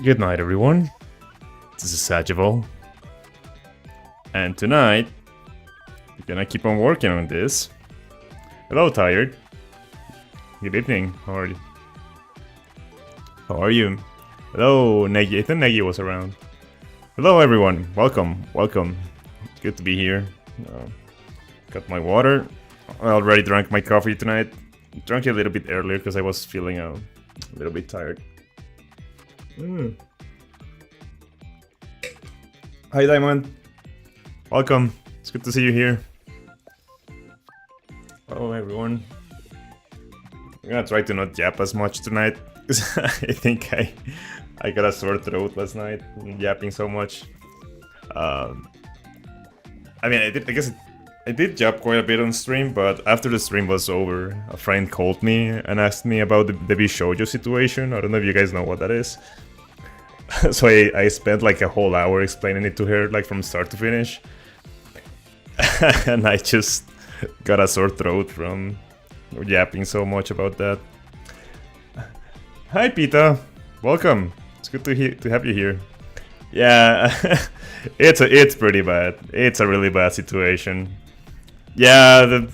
Good night, everyone. This is Sajival. And tonight, we're gonna keep on working on this. Hello, Tired. Good evening. How are you? How are you? Hello, Negi. I think Negi was around. Hello, everyone. Welcome. Welcome. Good to be here. Got my water. I already drank my coffee tonight. Drank it a little bit earlier because I was feeling a little bit tired. Hi, Diamond. Welcome. It's good to see you here. Hello, everyone. I'm gonna try to not yap as much tonight because I think I got a sore throat last night yapping so much. I mean, I guess I did yap quite a bit on stream, but after the stream was over, a friend called me and asked me about the Bishoujo situation. I don't know if you guys know what that is. So I spent like a whole hour explaining it to her, like from start to finish. And I just got a sore throat from yapping so much about that. Hi, Pita. Welcome. It's good to have you here. Yeah, it's pretty bad. It's a really bad situation. Yeah,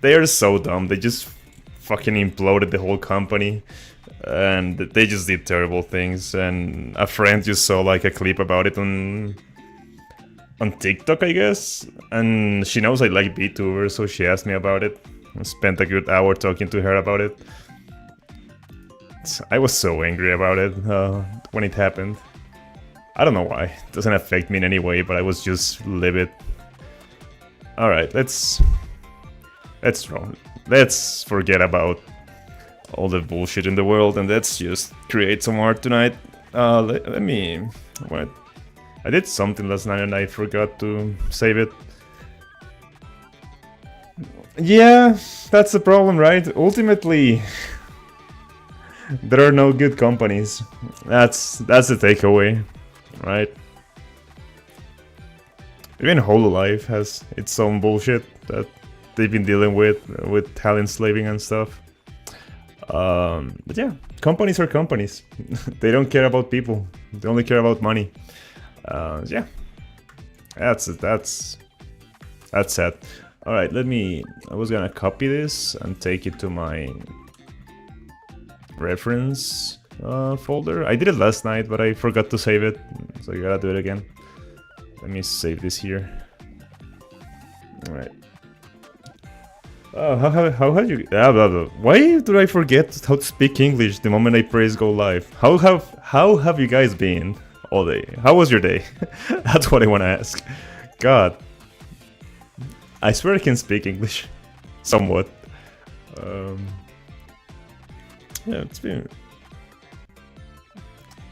they are so dumb. They just fucking imploded the whole company. And they just did terrible things. And a friend just saw like a clip about it on TikTok, I guess. And she knows I like VTubers, so she asked me about it. I spent a good hour talking to her about it. I was so angry about it when it happened. I don't know why. It doesn't affect me in any way, but I was just livid. Alright, let's forget about all the bullshit in the world and let's just create some art tonight. Let me... What? I did something last night and I forgot to save it. Yeah, that's the problem, right? Ultimately, there are no good companies. That's the takeaway, right? Even Hololive has its own bullshit that they've been dealing with talent slaving and stuff. But yeah, companies are companies. They don't care about people. They only care about money. Yeah, that's sad. All right, I was gonna copy this and take it to my reference folder. I did it last night, but I forgot to save it, so I gotta do it again. Let me save this here. All right. Oh, how have you? Blah, blah, blah. Why do I forget how to speak English the moment I press go live? How have you guys been all day? How was your day? That's what I want to ask. God, I swear I can speak English, somewhat. Yeah, it's been.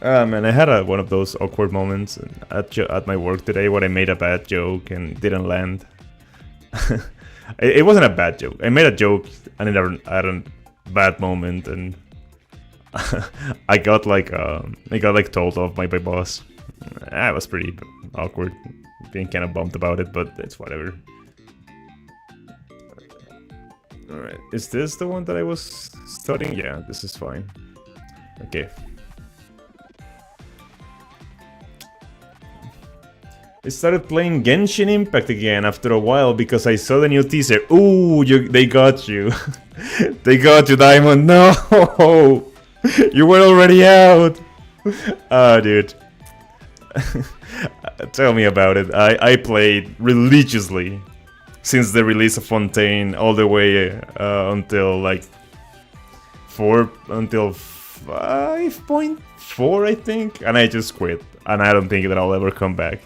Man, I had one of those awkward moments at my work today when I made a bad joke and didn't land. It wasn't a bad joke. I made a joke and it had a bad moment, and I got told off by my boss. It was pretty awkward, being kind of bummed about it, but it's whatever. All right, is this the one that I was studying? Yeah, this is fine. Okay. I started playing Genshin Impact again after a while because I saw the new teaser. Ooh, they got you. They got you, Diamond. No! You were already out. Oh, dude. Tell me about it. I played religiously since the release of Fontaine all the way until like 5.4, I think. And I just quit. And I don't think that I'll ever come back.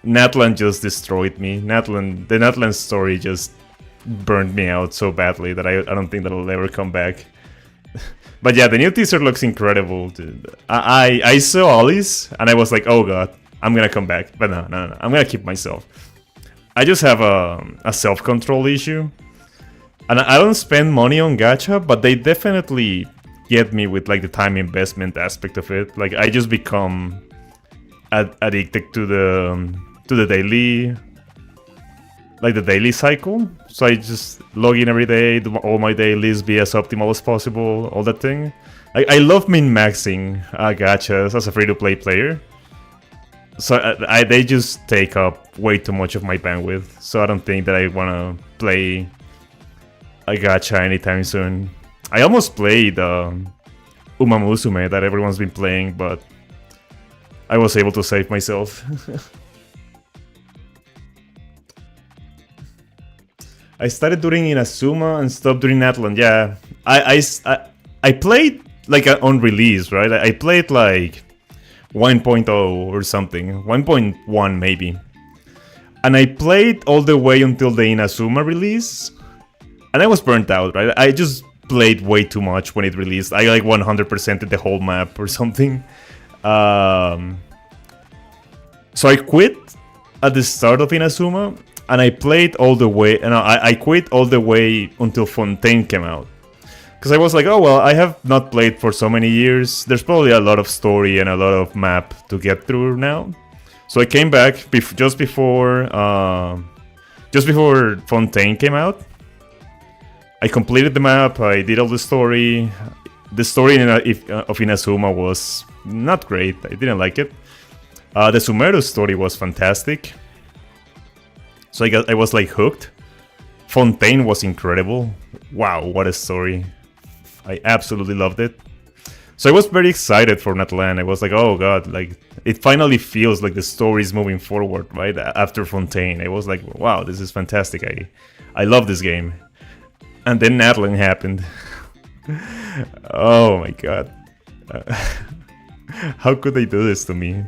Natlan just destroyed me. The Natlan story just burned me out so badly that I don't think that I'll ever come back. But yeah, the new teaser looks incredible, dude. I saw Ollie's and I was like, oh god, I'm gonna come back. But no, I'm gonna keep myself. I just have a self-control issue. And I don't spend money on gacha, but they definitely get me with like the time investment aspect of it. Like I just become addicted to the daily, like the daily cycle. So I just log in every day, do all my dailies, be as optimal as possible, all that thing. I love min-maxing gachas as a free-to-play player. So they just take up way too much of my bandwidth. So I don't think that I want to play a gacha anytime soon. I almost played Umamusume that everyone's been playing, but I was able to save myself. I started doing Inazuma and stopped doing Atlan. Yeah, I played like on release, right? I played like 1.0 or something, 1.1 maybe. And I played all the way until the Inazuma release. And I was burnt out, right? I just played way too much when it released. I like 100%ed the whole map or something. So I quit at the start of Inazuma. And I played all the way, and I quit all the way until Fontaine came out. Because I was like, oh well, I have not played for so many years. There's probably a lot of story and a lot of map to get through now. So I came back just before Fontaine came out. I completed the map. I did all the story. The story of Inazuma was not great. I didn't like it. The Sumeru story was fantastic. So I was like hooked. Fontaine was incredible. Wow, what a story. I absolutely loved it. So I was very excited for Natlan. I was like, oh god, like it finally feels like the story is moving forward, right? After Fontaine. I was like, wow, this is fantastic. I love this game. And then Natlan happened. Oh my god. How could they do this to me?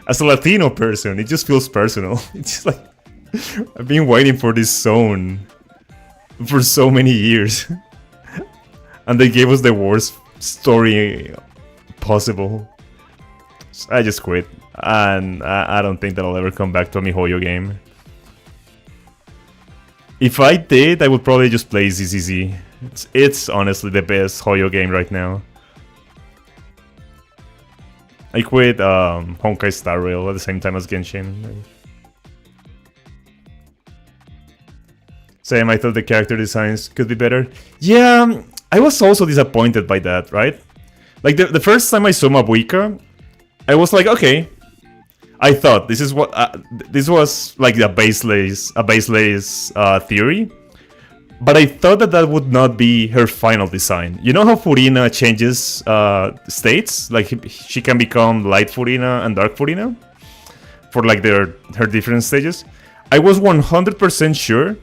As a Latino person, it just feels personal. It's just like I've been waiting for this zone for so many years. And they gave us the worst story possible. So I just quit. And I don't think that I'll ever come back to a MiHoYo game. If I did, I would probably just play ZZZ. It's honestly the best Hoyo game right now. I quit Honkai Star Rail at the same time as Genshin. Same, I thought the character designs could be better. Yeah, I was also disappointed by that, right? Like the first time I saw Mabuika, I was like, okay. I thought this is what this was like a baseless theory, but I thought that would not be her final design. You know how Furina changes states? Like she can become light Furina and dark Furina for like her different stages. I was 100% sure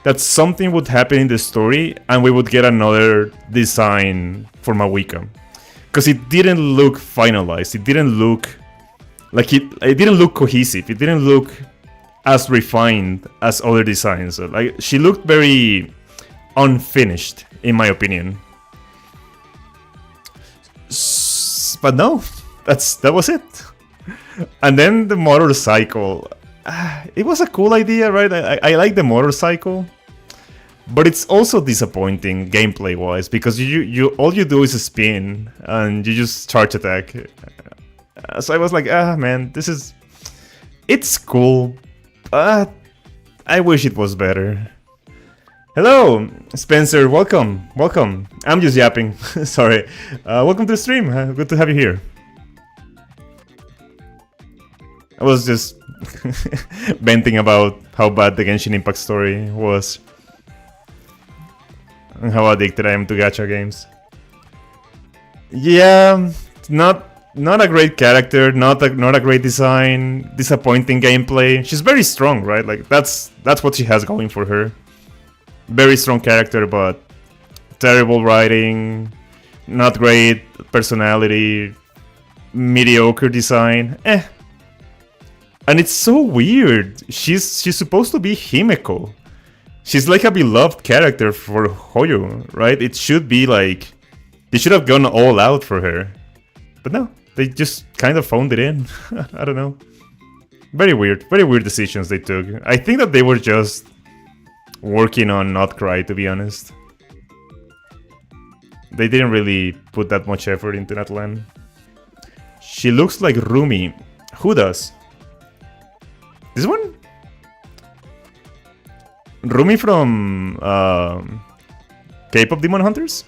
that something would happen in the story and we would get another design for Mabuika, because it didn't look finalized. It didn't look like it didn't look cohesive. It didn't look as refined as other designs. Like she looked very unfinished, in my opinion. But no, that was it. And then the motorcycle. It was a cool idea, right? I like the motorcycle, but it's also disappointing gameplay wise, because you all you do is a spin and you just charge attack. So I was like, man, it's cool, but I wish it was better. Hello, Spencer, welcome. I'm just yapping, sorry. Welcome to the stream, good to have you here. I was just venting about how bad the Genshin Impact story was and how addicted I am to gacha games. Yeah, not a great character, not a great design, disappointing gameplay. She's very strong, right? Like that's what she has going for her. Very strong character, but terrible writing, not great personality, mediocre design. And it's so weird. She's supposed to be Himeko. She's like a beloved character for Hoyo, right? It should be like they should have gone all out for her. But no, they just kind of phoned it in. I don't know. Very weird decisions they took. I think that they were just working on Not Cry, to be honest. They didn't really put that much effort into Natlan. She looks like Rumi. Who does? This one? Rumi from K-pop Demon Hunters?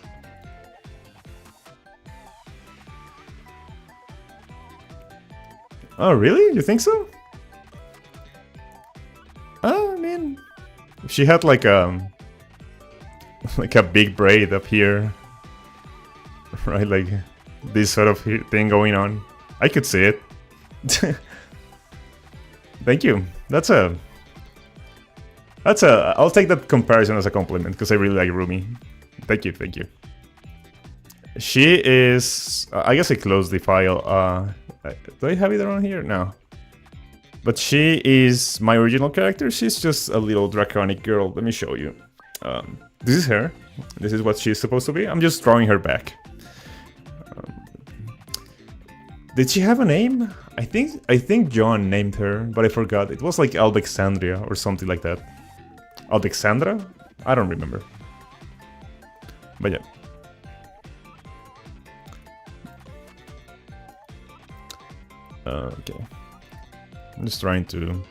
Oh, really? You think so? Oh, I mean, if she had like a big braid up here, right? Like this sort of thing going on, I could see it. Thank you. I'll take that comparison as a compliment because I really like Rumi. Thank you, thank you. She is. I guess I closed the file. Do I have it around here? No. But she is my original character. She's just a little draconic girl. Let me show you. This is her. This is what she's supposed to be. I'm just drawing her back. Did she have a name? I think John named her, but I forgot. It was like Alexandria or something like that. Alexandra? I don't remember. But yeah. Okay. I'm just trying to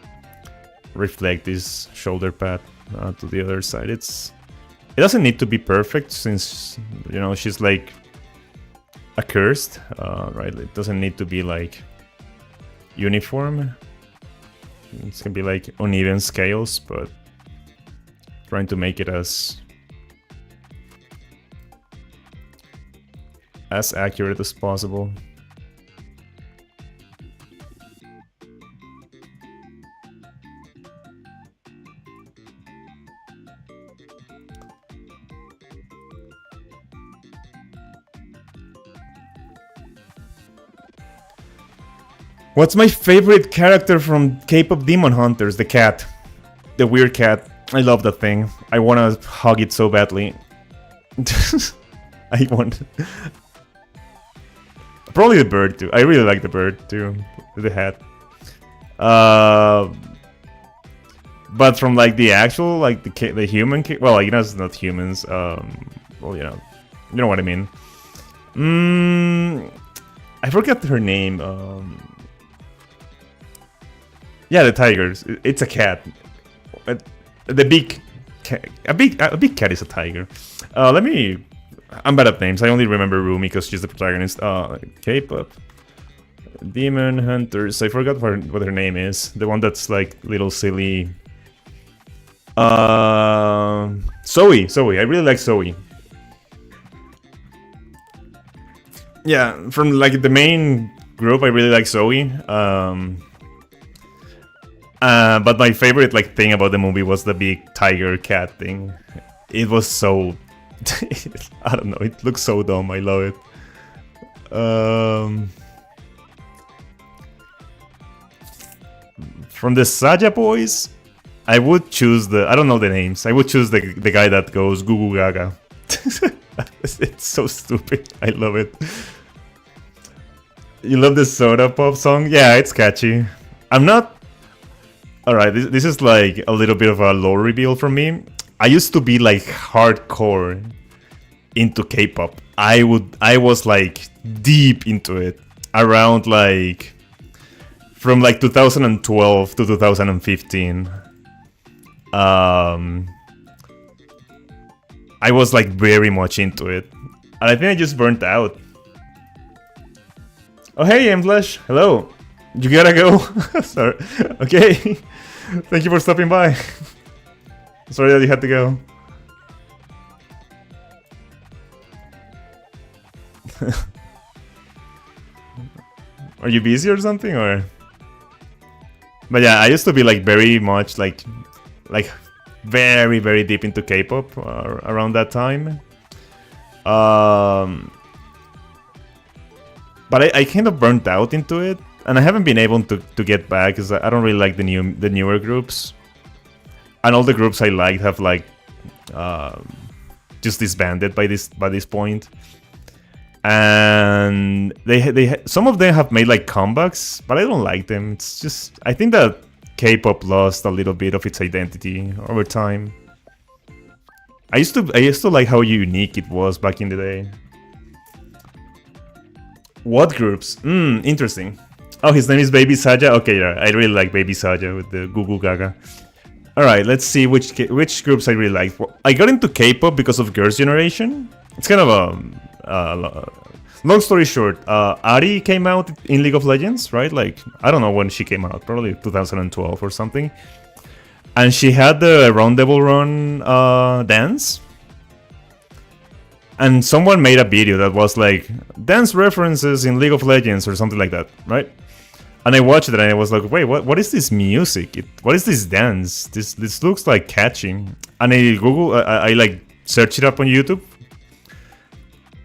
reflect this shoulder pad to the other side. It doesn't need to be perfect since, you know, she's like accursed, right? It doesn't need to be like uniform. It's gonna be like uneven scales, but trying to make it as accurate as possible. What's my favorite character from K-pop Demon Hunters? The cat. The weird cat. I love that thing. I wanna hug it so badly. I want... Probably the bird too. I really like the bird too. The hat. But from like the actual, like the human... Well, you know, it's not humans. Well, you know what I mean. I forgot her name. Yeah, the tigers. It's a cat. The big cat. A big cat is a tiger. I'm bad at names. I only remember Rumi because she's the protagonist. K-pop Demon Hunters. I forgot what her name is. The one that's like little silly. Zoe. I really like Zoe. Yeah, from like the main group, I really like Zoe. But my favorite like thing about the movie was the big tiger cat thing. It was so... I don't know, it looks so dumb, I love it. From the Saja boys, I would choose the... I don't know the names. I would choose the guy that goes Goo Goo Gaga. It's so stupid. I love it. You love the Soda Pop song? Yeah, it's catchy. I'm not... Alright, this is like a little bit of a lore reveal from me. I used to be like hardcore into K-pop. I was like deep into it around like from like 2012 to 2015. I was like very much into it, and I think I just burnt out. Oh hey, Mflash, hello. You gotta go. Sorry. Okay. Thank you for stopping by. Sorry that you had to go. Are you busy or something, or? But yeah, I used to be like very much like very deep into K-pop around that time. But I kind of burnt out into it, and I haven't been able to get back because I don't really like the newer groups, and all the groups I liked have like just disbanded by this point. And some of them have made like comebacks, but I don't like them. It's just, I think that K-pop lost a little bit of its identity over time. I used to like how unique it was back in the day. What groups? Interesting. Oh, his name is Baby Saja. Okay, yeah, I really like Baby Saja with the Goo Goo Gaga. All right, let's see which groups I really like. I got into K-pop because of Girls' Generation. It's kind of Long story short, Ari came out in League of Legends, right? Like, I don't know when she came out, probably 2012 or something. And she had the Roundable Run dance. And someone made a video that was like, dance references in League of Legends or something like that, right? And I watched it and I was like, wait, what is this music? What is this dance? This looks like catching. And I like searched it up on YouTube.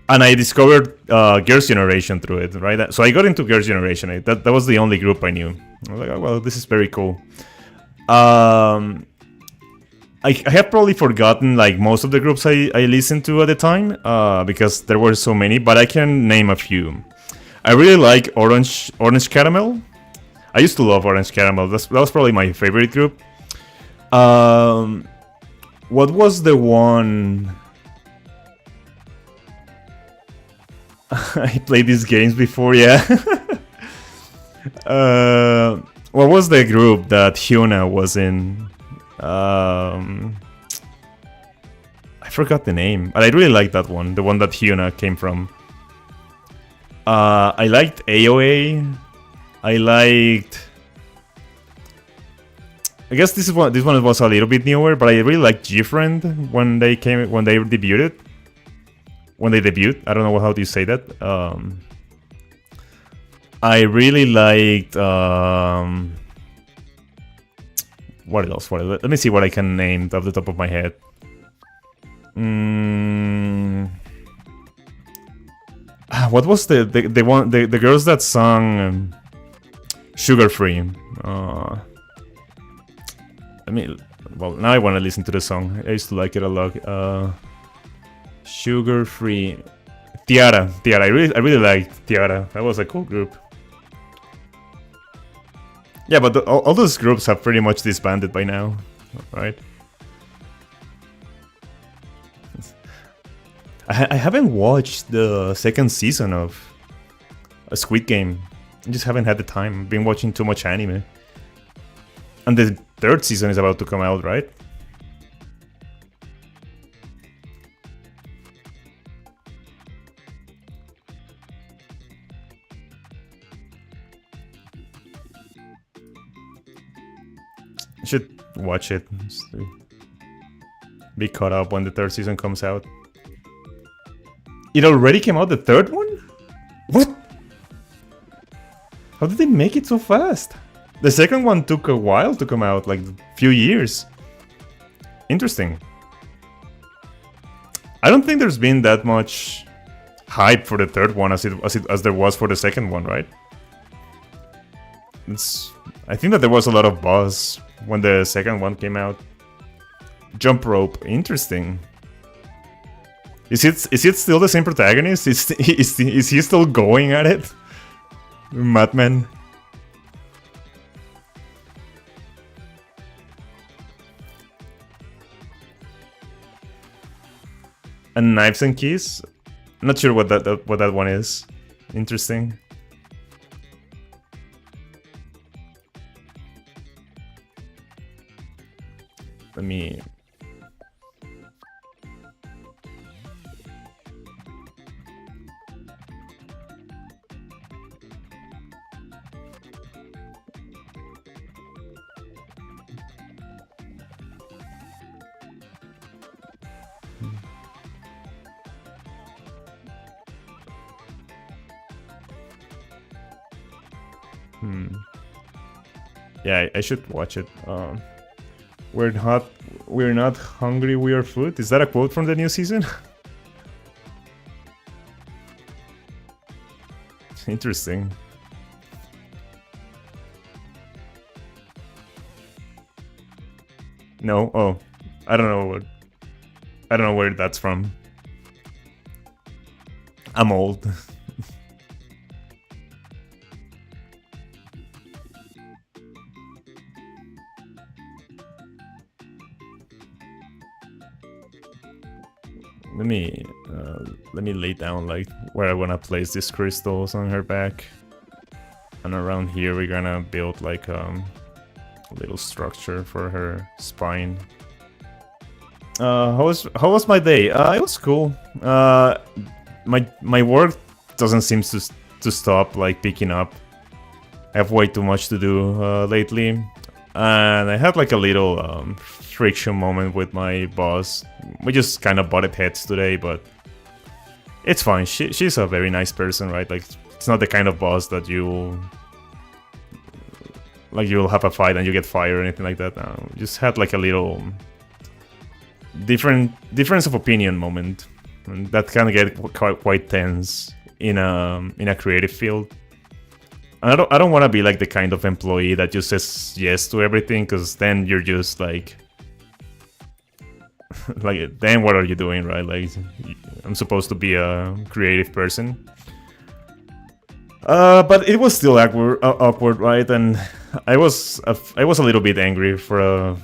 And I discovered Girls' Generation through it, right? So I got into Girls' Generation. That was the only group I knew. I was like, oh, well, this is very cool. I have probably forgotten like most of the groups I listened to at the time because there were so many, but I can name a few. I really like Orange Caramel. I used to love Orange Caramel. That was probably my favorite group. What was the one? I played these games before, yeah. What was the group that Hyuna was in? I forgot the name, but I really liked that one. The one that Hyuna came from. I liked AOA. I liked. I guess this one was a little bit newer, but I really liked G-Friend when they debuted. When they debuted, I don't know how do you say that. I really liked. What else? Let me see what I can name off the top of my head. What was the girls that sung Sugar Free? Well, now I want to listen to the song. I used to like it a lot. Sugar Free, Tiara. I really liked Tiara. That was a cool group. Yeah, but all those groups have pretty much disbanded by now, right? I haven't watched the second season of a Squid Game. I just haven't had the time. I've been watching too much anime. And the third season is about to come out, right? I should watch it. Just to be caught up when the third season comes out. It already came out, the third one? What? How did they make it so fast? The second one took a while to come out, like a few years. Interesting. I don't think there's been that much hype for the third one as there was for the second one, right? I think that there was a lot of buzz when the second one came out. Jump Rope, interesting. Is it still the same protagonist? Is he still going at it? Madman. And Knives and Keys? I'm not sure what that one is. Interesting. Let me... Yeah, I should watch it. We're not hungry, we are food. Is that a quote from the new season? Interesting. No? Oh, I don't know where that's from. I'm old. Let me lay down like where I wanna place these crystals on her back, and around here we're gonna build like a little structure for her spine. How was my day? It was cool. My work doesn't seem to stop like picking up. I have way too much to do lately, and I had like a little friction moment with my boss. We just kind of butted heads today, but it's fine. She's a very nice person, right? Like, it's not the kind of boss that you'll have a fight and you get fired or anything like that. No, just had like a little difference of opinion moment, and that can get quite tense in a creative field. And I don't want to be like the kind of employee that just says yes to everything, because then you're just like then what are you doing, right? Like, I'm supposed to be a creative person. But it was still awkward, right? And I was a little bit angry for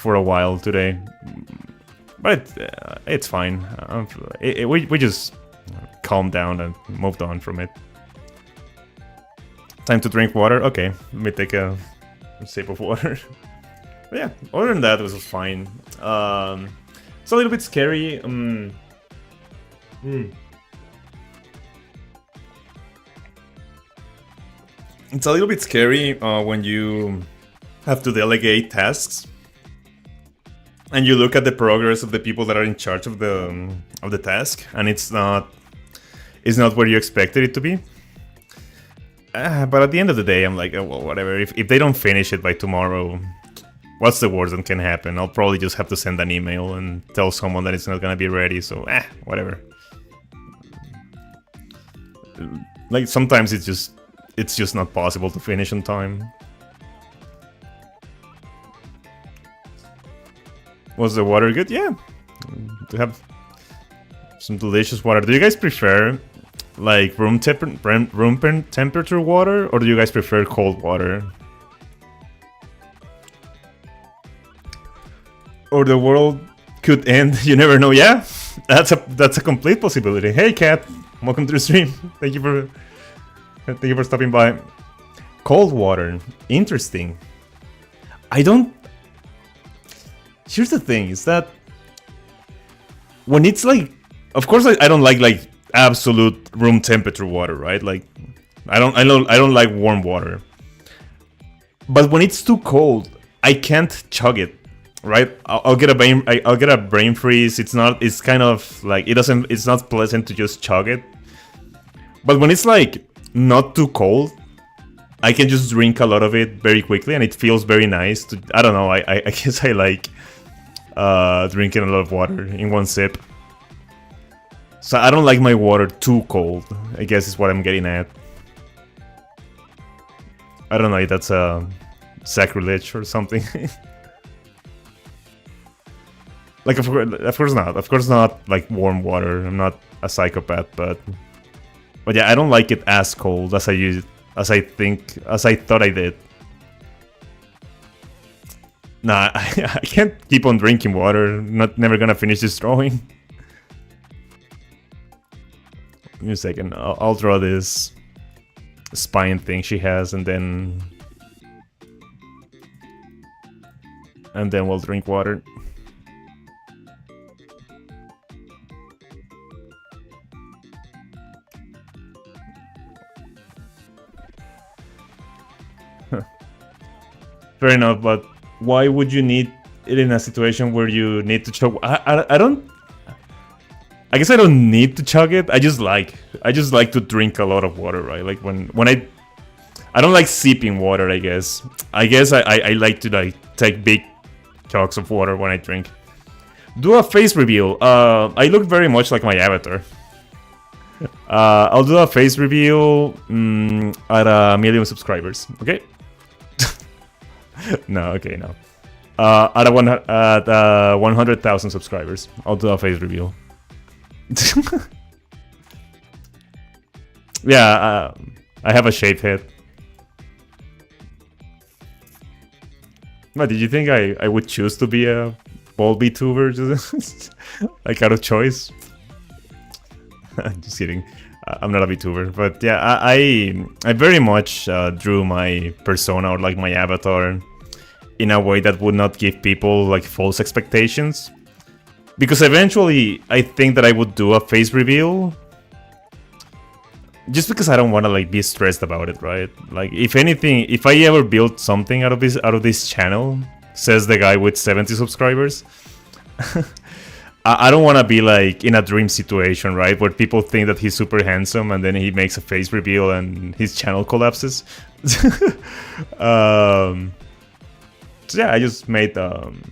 a while today, but it's fine. We just calmed down and moved on from it. Time to drink water. Okay, let me take a sip of water. But yeah, other than that, it was fine. It's a little bit scary. It's a little bit scary when you have to delegate tasks, and you look at the progress of the people that are in charge of the task, and it's not where you expected it to be. But at the end of the day, I'm like, oh, well, whatever. If they don't finish it by tomorrow, what's the worst that can happen? I'll probably just have to send an email and tell someone that it's not gonna be ready. So, whatever. Like, sometimes it's just not possible to finish on time. Was the water good? Yeah. To have some delicious water. Do you guys prefer like room temperature water, or do you guys prefer cold water? Or the world could end. You never know. Yeah, that's a complete possibility. Hey, Kat, welcome to the stream. Thank you for stopping by. Cold water, interesting. Here's the thing: is that when it's like, of course, I don't like absolute room temperature water, right? Like, I don't like warm water. But when it's too cold, I can't chug it. Right, I'll get a brain freeze. It's kind of like it's not pleasant to just chug it. But when it's like not too cold, I can just drink a lot of it very quickly, and it feels very nice. I don't know. I guess I like drinking a lot of water in one sip. So I don't like my water too cold, I guess is what I'm getting at. I don't know if that's a sacrilege or something. Like, of course not. Of course not, like, warm water. I'm not a psychopath, but yeah, I don't like it as cold as I thought I did. Nah, I can't keep on drinking water. Never gonna finish this drawing. Give me a second. I'll draw this spine thing she has, and then we'll drink water. Fair enough, but why would you need it in a situation where you need to chug? I guess I don't need to chug it. I just like to drink a lot of water, right? Like when I don't like sipping water. I guess I like to like take big chugs of water when I drink. Do a face reveal. I look very much like my avatar. I'll do a face reveal at 1 million subscribers. Okay. No, okay, no. At 100,000 subscribers, I'll do a face reveal. Yeah, I have a shaved head. But did you think I would choose to be a bald VTuber just like out of choice? Just kidding. I'm not a VTuber, but yeah, I very much drew my persona or like my avatar in a way that would not give people like false expectations. Because eventually I think that I would do a face reveal just because I don't want to like be stressed about it, right? Like if anything, if I ever build something out of this channel, says the guy with 70 subscribers, I don't want to be like in a dream situation, right? Where people think that he's super handsome and then he makes a face reveal and his channel collapses. So yeah, I just made an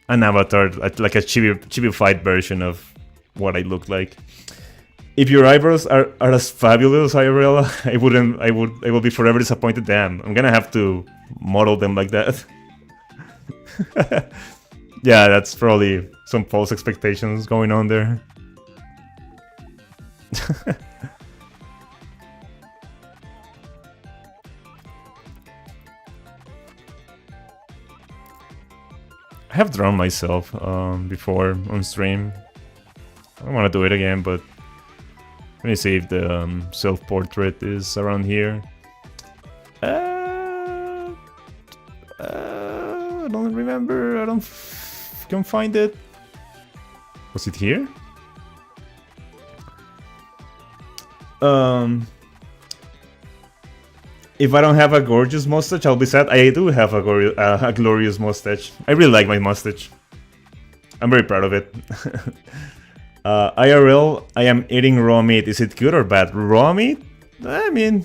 avatar, like a chibi-fied version of what I look like. If your eyebrows are as fabulous, IRL, I will be forever disappointed. Damn, I'm gonna have to model them like that. Yeah, that's probably some false expectations going on there. I have drawn myself before on stream. I don't want to do it again, but let me see if the self-portrait is around here. I don't remember. I can't find it. Was it here? If I don't have a gorgeous mustache, I'll be sad. I do have a glorious mustache. I really like my mustache. I'm very proud of it. IRL, I am eating raw meat. Is it good or bad? Raw meat? I mean,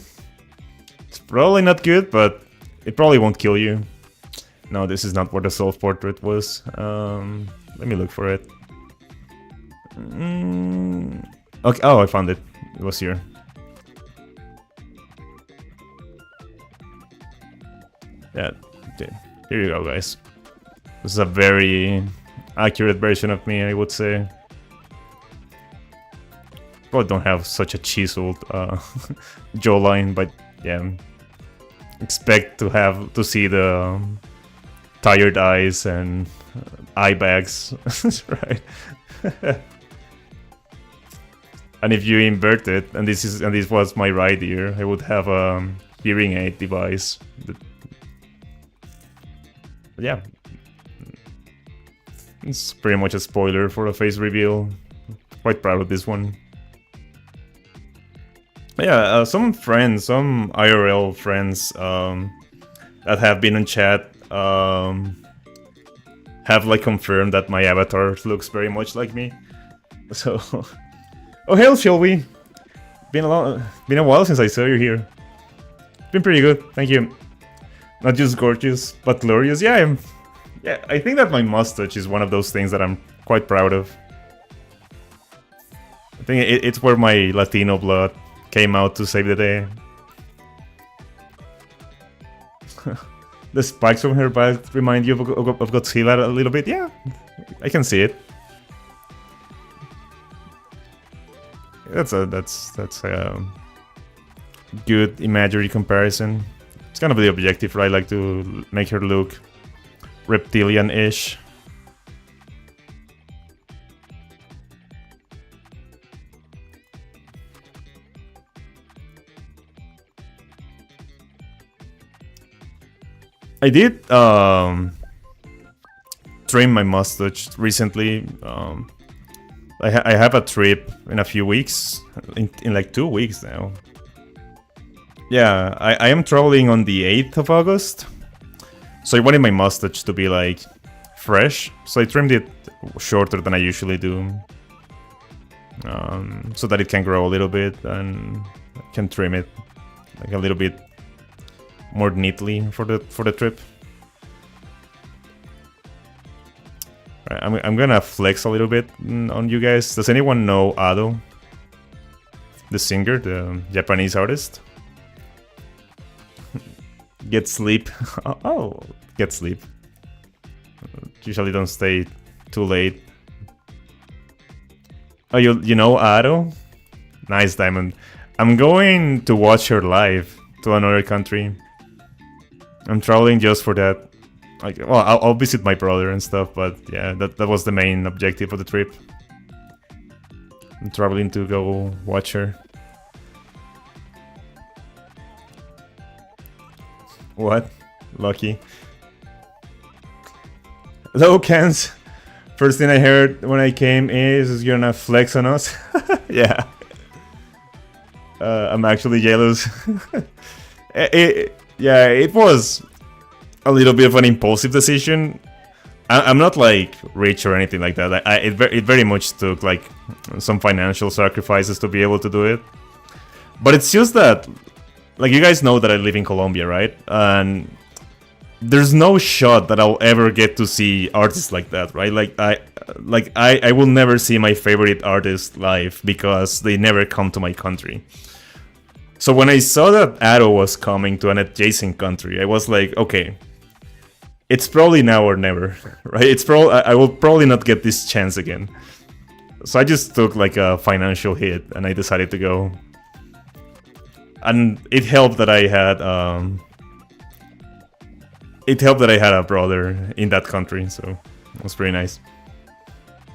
it's probably not good, but it probably won't kill you. No, this is not what the self-portrait was. Let me look for it. Okay. Oh, I found it. It was here. Yeah, here you go, guys. This is a very accurate version of me, I would say. Probably don't have such a chiseled jawline, but yeah, expect to see the tired eyes and eye bags, right? And if you invert it, and this was my right ear, I would have a hearing aid device. But yeah, it's pretty much a spoiler for a face reveal. Quite proud of this one. Yeah, some IRL friends that have been on chat have like confirmed that my avatar looks very much like me. So, oh hell, shall we? Been a while since I saw you here. Been pretty good, thank you. Not just gorgeous, but glorious. Yeah, I think that my mustache is one of those things that I'm quite proud of. I think it's where my Latino blood came out to save the day. The spikes from her back remind you of Godzilla a little bit. Yeah, I can see it. That's a good imagery comparison. It's kind of the objective, right? I like to make her look reptilian-ish. I did trim my mustache recently. I have a trip in a few weeks, in like 2 weeks now. Yeah, I am traveling on the 8th of August. So I wanted my mustache to be like fresh, so I trimmed it shorter than I usually do. So that it can grow a little bit and I can trim it like a little bit more neatly for the trip. Right, I'm gonna flex a little bit on you guys. Does anyone know Ado, the singer, the Japanese artist? Get sleep. Oh, get sleep. Usually don't stay too late. Oh, you know Ado? Nice, Diamond. I'm going to watch her live to another country. I'm traveling just for that. Like, well, I'll visit my brother and stuff, but yeah, that was the main objective of the trip. I'm traveling to go watch her. What? Lucky. Hello, Cans. First thing I heard when I came is you're gonna flex on us. Yeah. I'm actually jealous. Yeah, it was a little bit of an impulsive decision. I'm not like rich or anything like that. It very much took like some financial sacrifices to be able to do it. But it's just that, like, you guys know that I live in Colombia, right? And there's no shot that I'll ever get to see artists like that, right? I will never see my favorite artist live because they never come to my country. So when I saw that Ado was coming to an adjacent country, I was like, okay, it's probably now or never, right? I will probably not get this chance again. So I just took like a financial hit and I decided to go. And it helped that I had a brother in that country, so it was pretty nice.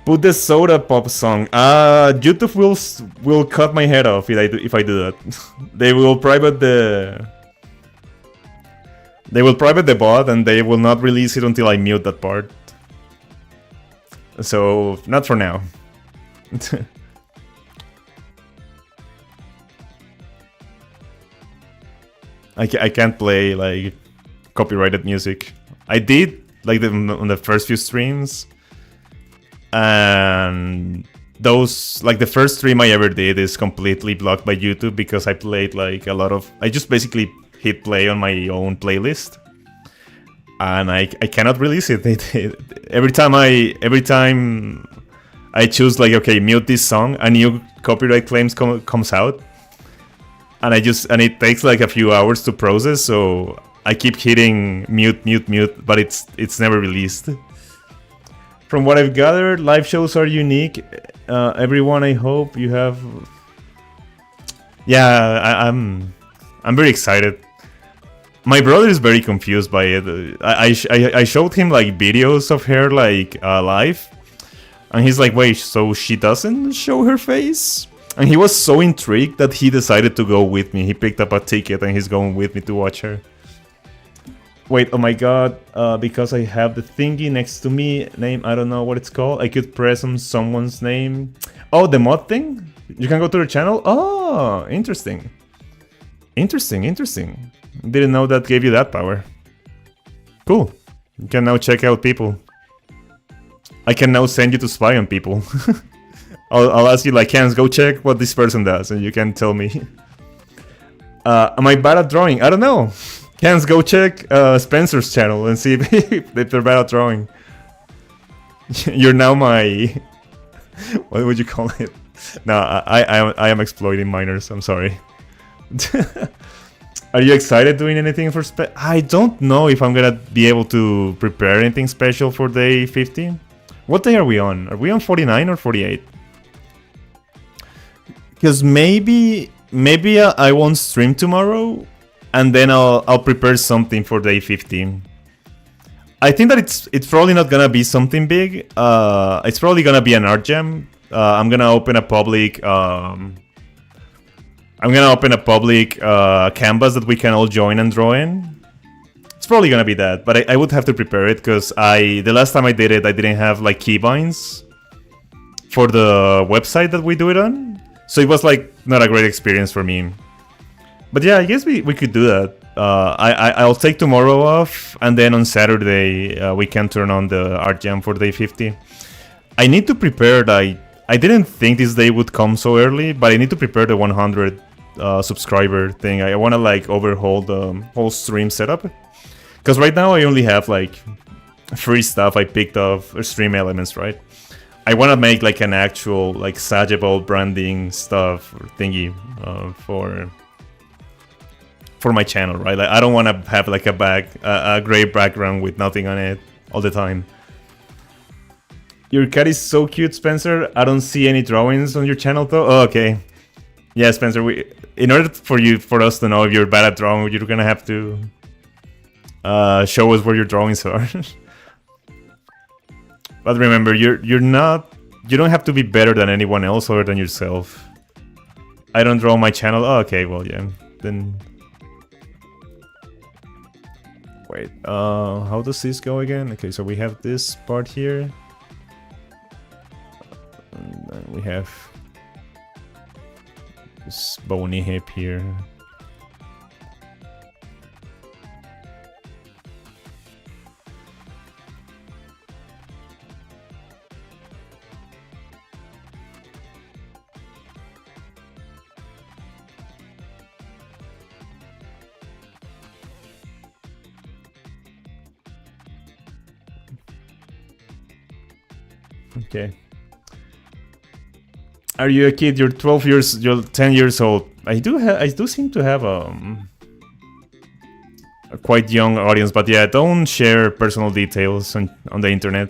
Put the soda pop song. YouTube will cut my head off if I do that. They will private the bot and they will not release it until I mute that part. So not for now. I can't play like copyrighted music. I did like on the first few streams, and those, like, the first stream I ever did is completely blocked by YouTube because I played like a lot of, I just basically hit play on my own playlist, and I cannot release it. Every time I choose like, okay, mute this song, a new copyright claims comes out. And it takes like a few hours to process, so I keep hitting mute, but it's never released. From what I've gathered, live shows are unique. Everyone, I hope you have. Yeah, I'm very excited. My brother is very confused by it. I showed him like videos of her like live, and he's like, "Wait, so she doesn't show her face?" And he was so intrigued that he decided to go with me. He picked up a ticket and he's going with me to watch her. Wait, oh my god, because I have the thingy next to me, name, I don't know what it's called. I could press on someone's name. Oh, the mod thing? You can go to the channel? Oh, interesting. Interesting. Didn't know that gave you that power. Cool. You can now check out people. I can now send you to spy on people. I'll ask you like, Hans, go check what this person does, and you can tell me. Am I bad at drawing? I don't know. Hans, go check Spencer's channel and see if they're bad at drawing. You're now my... what would you call it? No, I am exploiting minors, I'm sorry. Are you excited doing anything for I don't know if I'm gonna be able to prepare anything special for day 50. What day are we on? Are we on 49 or 48? Because maybe I won't stream tomorrow, and then I'll prepare something for day 15. I think that it's probably not gonna be something big. It's probably gonna be an art jam. I'm gonna open a public canvas that we can all join and draw in. It's probably gonna be that, but I would have to prepare it because the last time I did it, I didn't have like keybinds for the website that we do it on. So it was like not a great experience for me. But yeah, I guess we could do that. I'll take tomorrow off, and then on Saturday we can turn on the art jam for day 50. I need to prepare. I didn't think this day would come so early, but I need to prepare the 100 subscriber thing. I want to like overhaul the whole stream setup, because right now I only have like free stuff I picked up, or stream elements, right? I want to make like an actual like Sageable branding stuff or thingy for my channel, right? Like, I don't want to have like a gray background with nothing on it all the time. Your cat is so cute, Spencer. I don't see any drawings on your channel though. Oh, okay. Yeah, Spencer. In order for us to know if you're bad at drawing, you're gonna have to show us where your drawings are. But remember, you don't have to be better than anyone else other than yourself. I don't draw my channel. Oh, okay, well, yeah. Then wait, how does this go again? Okay, so we have this part here. have this bony hip here. Okay. Are you a kid? You're 12 years. You're 10 years old. I do seem to have a quite young audience, but yeah, don't share personal details on the internet.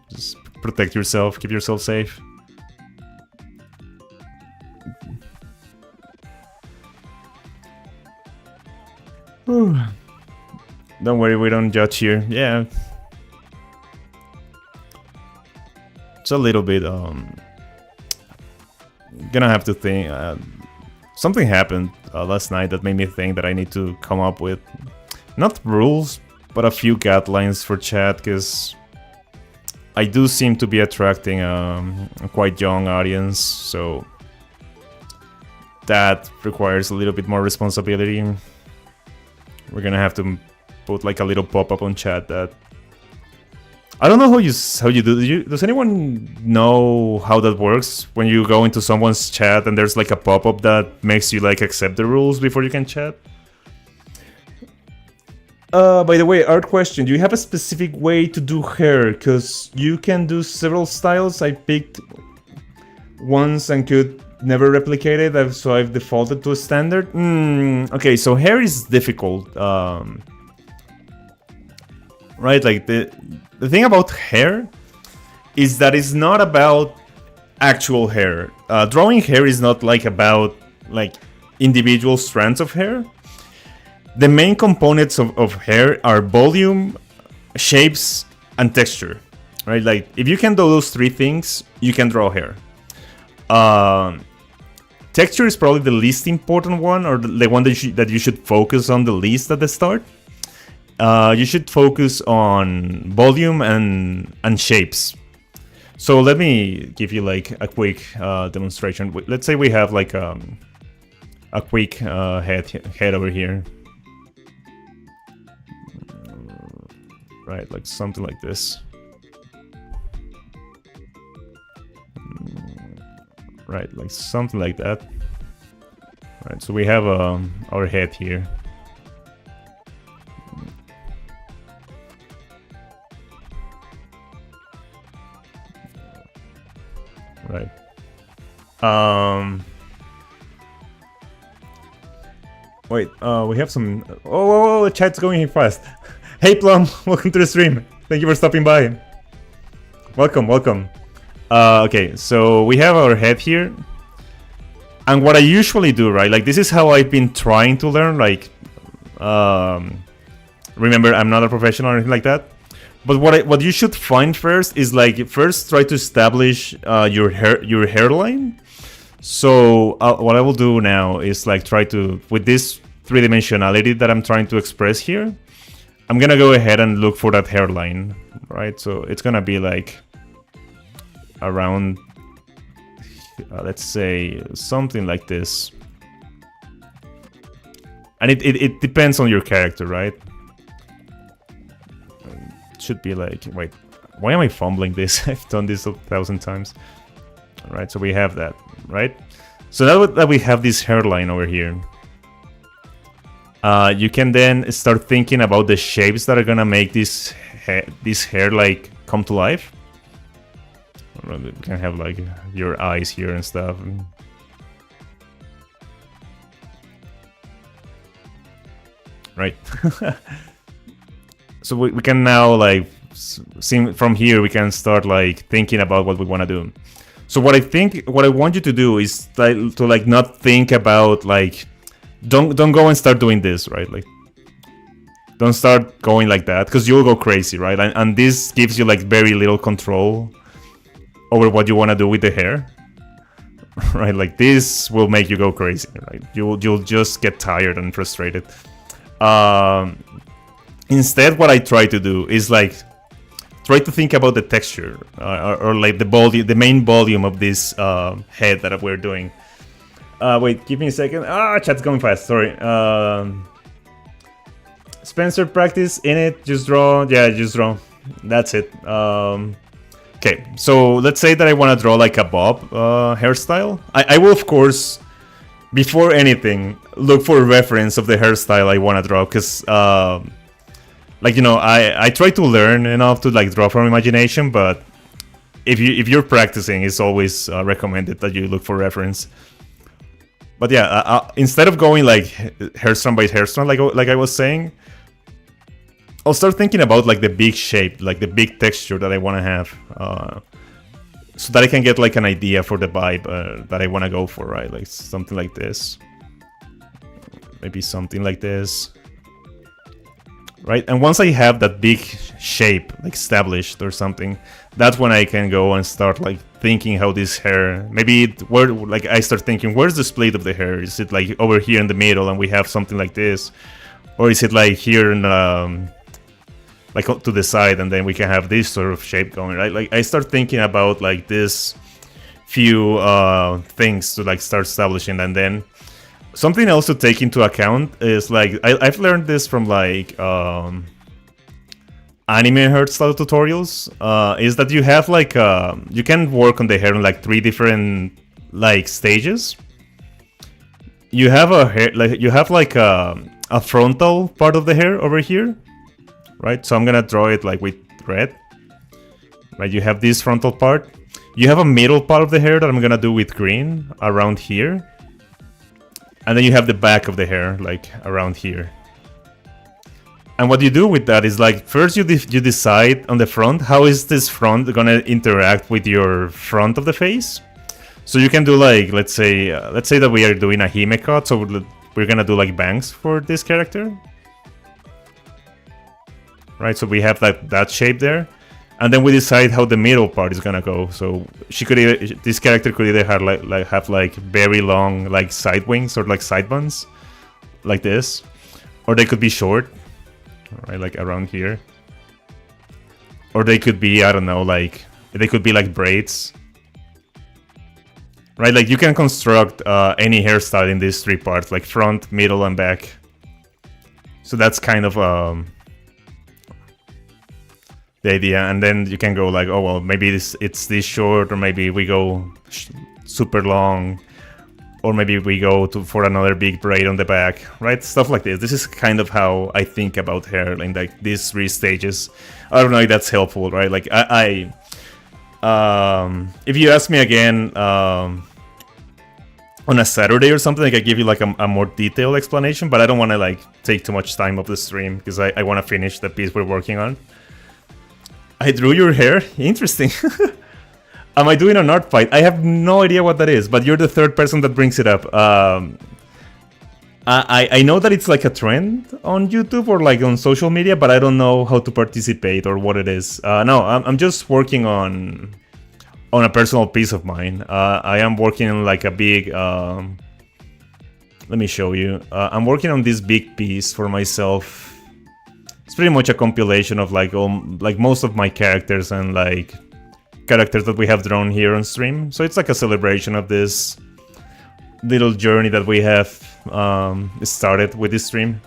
Just protect yourself. Keep yourself safe. Whew. Don't worry, we don't judge here. Yeah. It's a little bit gonna have to think. Something happened last night that made me think that I need to come up with not rules but a few guidelines for chat, because I do seem to be attracting a quite young audience, so that requires a little bit more responsibility. We're gonna have to put like a little pop-up on chat that I don't know how you do. Does anyone know how that works when you go into someone's chat and there's like a pop-up that makes you like accept the rules before you can chat? By the way, art question: do you have a specific way to do hair? Because you can do several styles. I picked once and could never replicate it, so I've defaulted to a standard. Okay, so hair is difficult. Right, like the thing about hair is that it's not about actual hair. Drawing hair is not like about like individual strands of hair. The main components of hair are volume, shapes, and texture. Right, like if you can do those three things, you can draw hair. Texture is probably the least important one, or the one that you should focus on the least at the start. You should focus on volume and shapes. So let me give you like a quick demonstration. Let's say we have like a quick head over here. Right, like something like this. Right, like something like that. Right, so we have our head here. Right. Wait, we have some... Oh, chat's going here fast. Hey Plum, welcome to the stream. Thank you for stopping by. Welcome. Okay, so we have our head here. And what I usually do, right, like this is how I've been trying to learn, like... remember, I'm not a professional or anything like that. But what you should find first is like first try to establish your hairline. So what I will do now is like try to, with this three-dimensionality that I'm trying to express here, I'm gonna go ahead and look for that hairline, right? So it's gonna be like around, let's say something like this. And it depends on your character, right? Should be like, wait, why am I fumbling this? I've done this 1,000 times. All right, so we have that, right? So now that we have this hairline over here, you can then start thinking about the shapes that are gonna make this hair like come to life. You can have like your eyes here and stuff. Right. So we can now like see from here we can start like thinking about what we want to do. So what I want you to do is to like not think about like don't go and start doing this, right? Like don't start going like that because you'll go crazy, right? And this gives you like very little control over what you want to do with the hair, right? Like this will make you go crazy, right? You'll just get tired and frustrated. Instead, what I try to do is like try to think about the texture or like the volume, the main volume of this head that we're doing. Wait, give me a second. Chat's going fast. Sorry. Spencer, practice in it. Just draw. Yeah, just draw. That's it. Okay, so let's say that I want to draw like a bob hairstyle. I will, of course, before anything, look for a reference of the hairstyle I want to draw, because like, you know, I try to learn enough to like draw from imagination, but if you're practicing, it's always recommended that you look for reference. But yeah, instead of going like hairstrand by hairstrand, like I was saying, I'll start thinking about like the big shape, like the big texture that I want to have, so that I can get like an idea for the vibe that I want to go for, right? Like something like this, maybe something like this, right? And once I have that big shape like established or something, that's when I can go and start like thinking how this hair, maybe like I start thinking, where's the split of the hair? Is it like over here in the middle and we have something like this, or is it like here in like to the side, and then we can have this sort of shape going, right? Like I start thinking about like this few things to like start establishing. And then something else to take into account is like I've learned this from like anime hairstyle tutorials, is that you have like you can work on the hair in like 3 different like stages. You have a hair, like you have like a frontal part of the hair over here, right? So I'm gonna draw it like with red, right? You have this frontal part. You have a middle part of the hair that I'm gonna do with green around here, and then you have the back of the hair like around here. And what you do with that is like, first you decide on the front, how is this front gonna interact with your front of the face. So you can do like, let's say that we are doing a hime cut, so we're gonna do like bangs for this character, right? So we have that shape there, and then we decide how the middle part is gonna go. So this character could either have like very long like side wings or like side buns, like this, or they could be short, right, like around here, or they could be, I don't know, like they could be like braids, right? Like you can construct any hairstyle in these 3 parts, like front, middle, and back. So that's kind of the idea. And then you can go like, oh well, maybe it's this short, or maybe we go super long, or maybe we go for another big braid on the back, right? Stuff like this. This is kind of how I think about hair in like these 3 stages. I don't know if that's helpful, right? Like if you ask me again on a Saturday or something, like I give you like a more detailed explanation, but I don't want to like take too much time of the stream because I want to finish the piece we're working on. I drew your hair? Interesting. Am I doing an art fight? I have no idea what that is, but you're the 3rd person that brings it up. I know that it's like a trend on YouTube or like on social media, but I don't know how to participate or what it is. No, I'm just working on a personal piece of mine. I am working on like a big... let me show you. I'm working on this big piece for myself. It's pretty much a compilation of like most of my characters and like characters that we have drawn here on stream. So it's like a celebration of this little journey that we have started with this stream.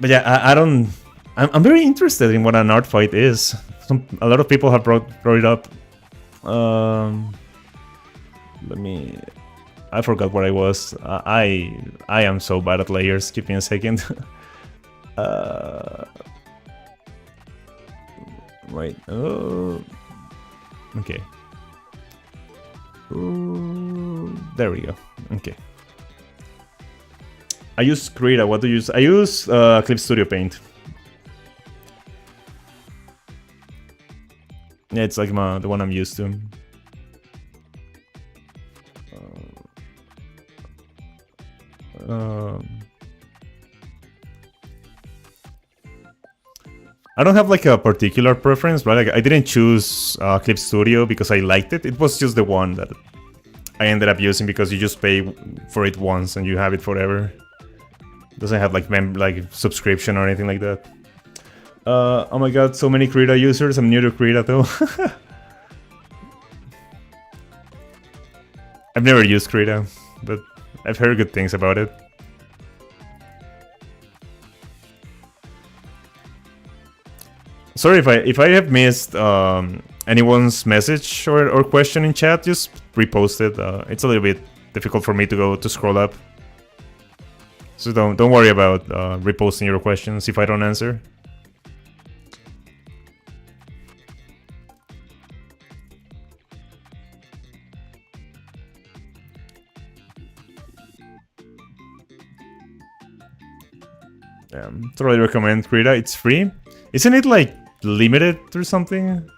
But yeah, I'm very interested in what an art fight is. A lot of people have brought it up. I forgot what I was. I am so bad at layers. Give me a second. Wait. Oh. Okay. Ooh, there we go. Okay. I use Krita. What do you use? I use Clip Studio Paint. Yeah, it's like the one I'm used to. I don't have like a particular preference, right? Like, I didn't choose Clip Studio because I liked it. It was just the one that I ended up using because you just pay for it once and you have it forever. It doesn't have like subscription or anything like that. Oh my god, so many Krita users. I'm new to Krita though. I've never used Krita, but I've heard good things about it. Sorry if I have missed anyone's message or question in chat. Just repost it. It's a little bit difficult for me to go to scroll up, so don't worry about reposting your questions if I don't answer. Totally recommend Krita. It's free. Isn't it like limited or something?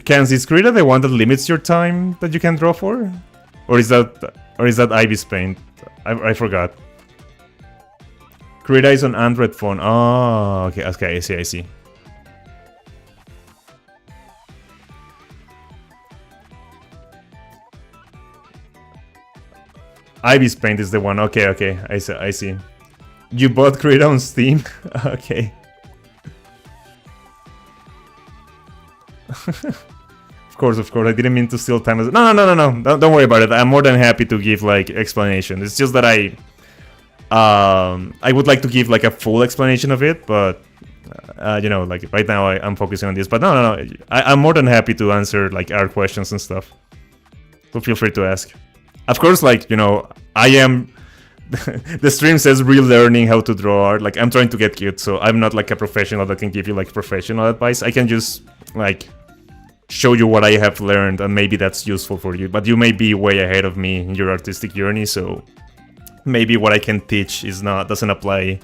Kans, is Krita the one that limits your time that you can draw for? Or is that Ivy's Paint? I forgot. Krita is on Android phone. Oh, okay, I see. Ivy's Paint is the one. Okay, I see. You bought Krita on Steam? Okay. Of course, I didn't mean to steal time. No. Don't worry about it. I'm more than happy to give like explanation. It's just that I would like to give like a full explanation of it, but you know, like right now I'm focusing on this. But no. I'm more than happy to answer like our questions and stuff. So feel free to ask. Of course, like, you know, I am... the stream says relearning how to draw art. Like, I'm trying to get good, so I'm not like a professional that can give you like professional advice. I can just like show you what I have learned, and maybe that's useful for you. But you may be way ahead of me in your artistic journey, so maybe what I can teach doesn't apply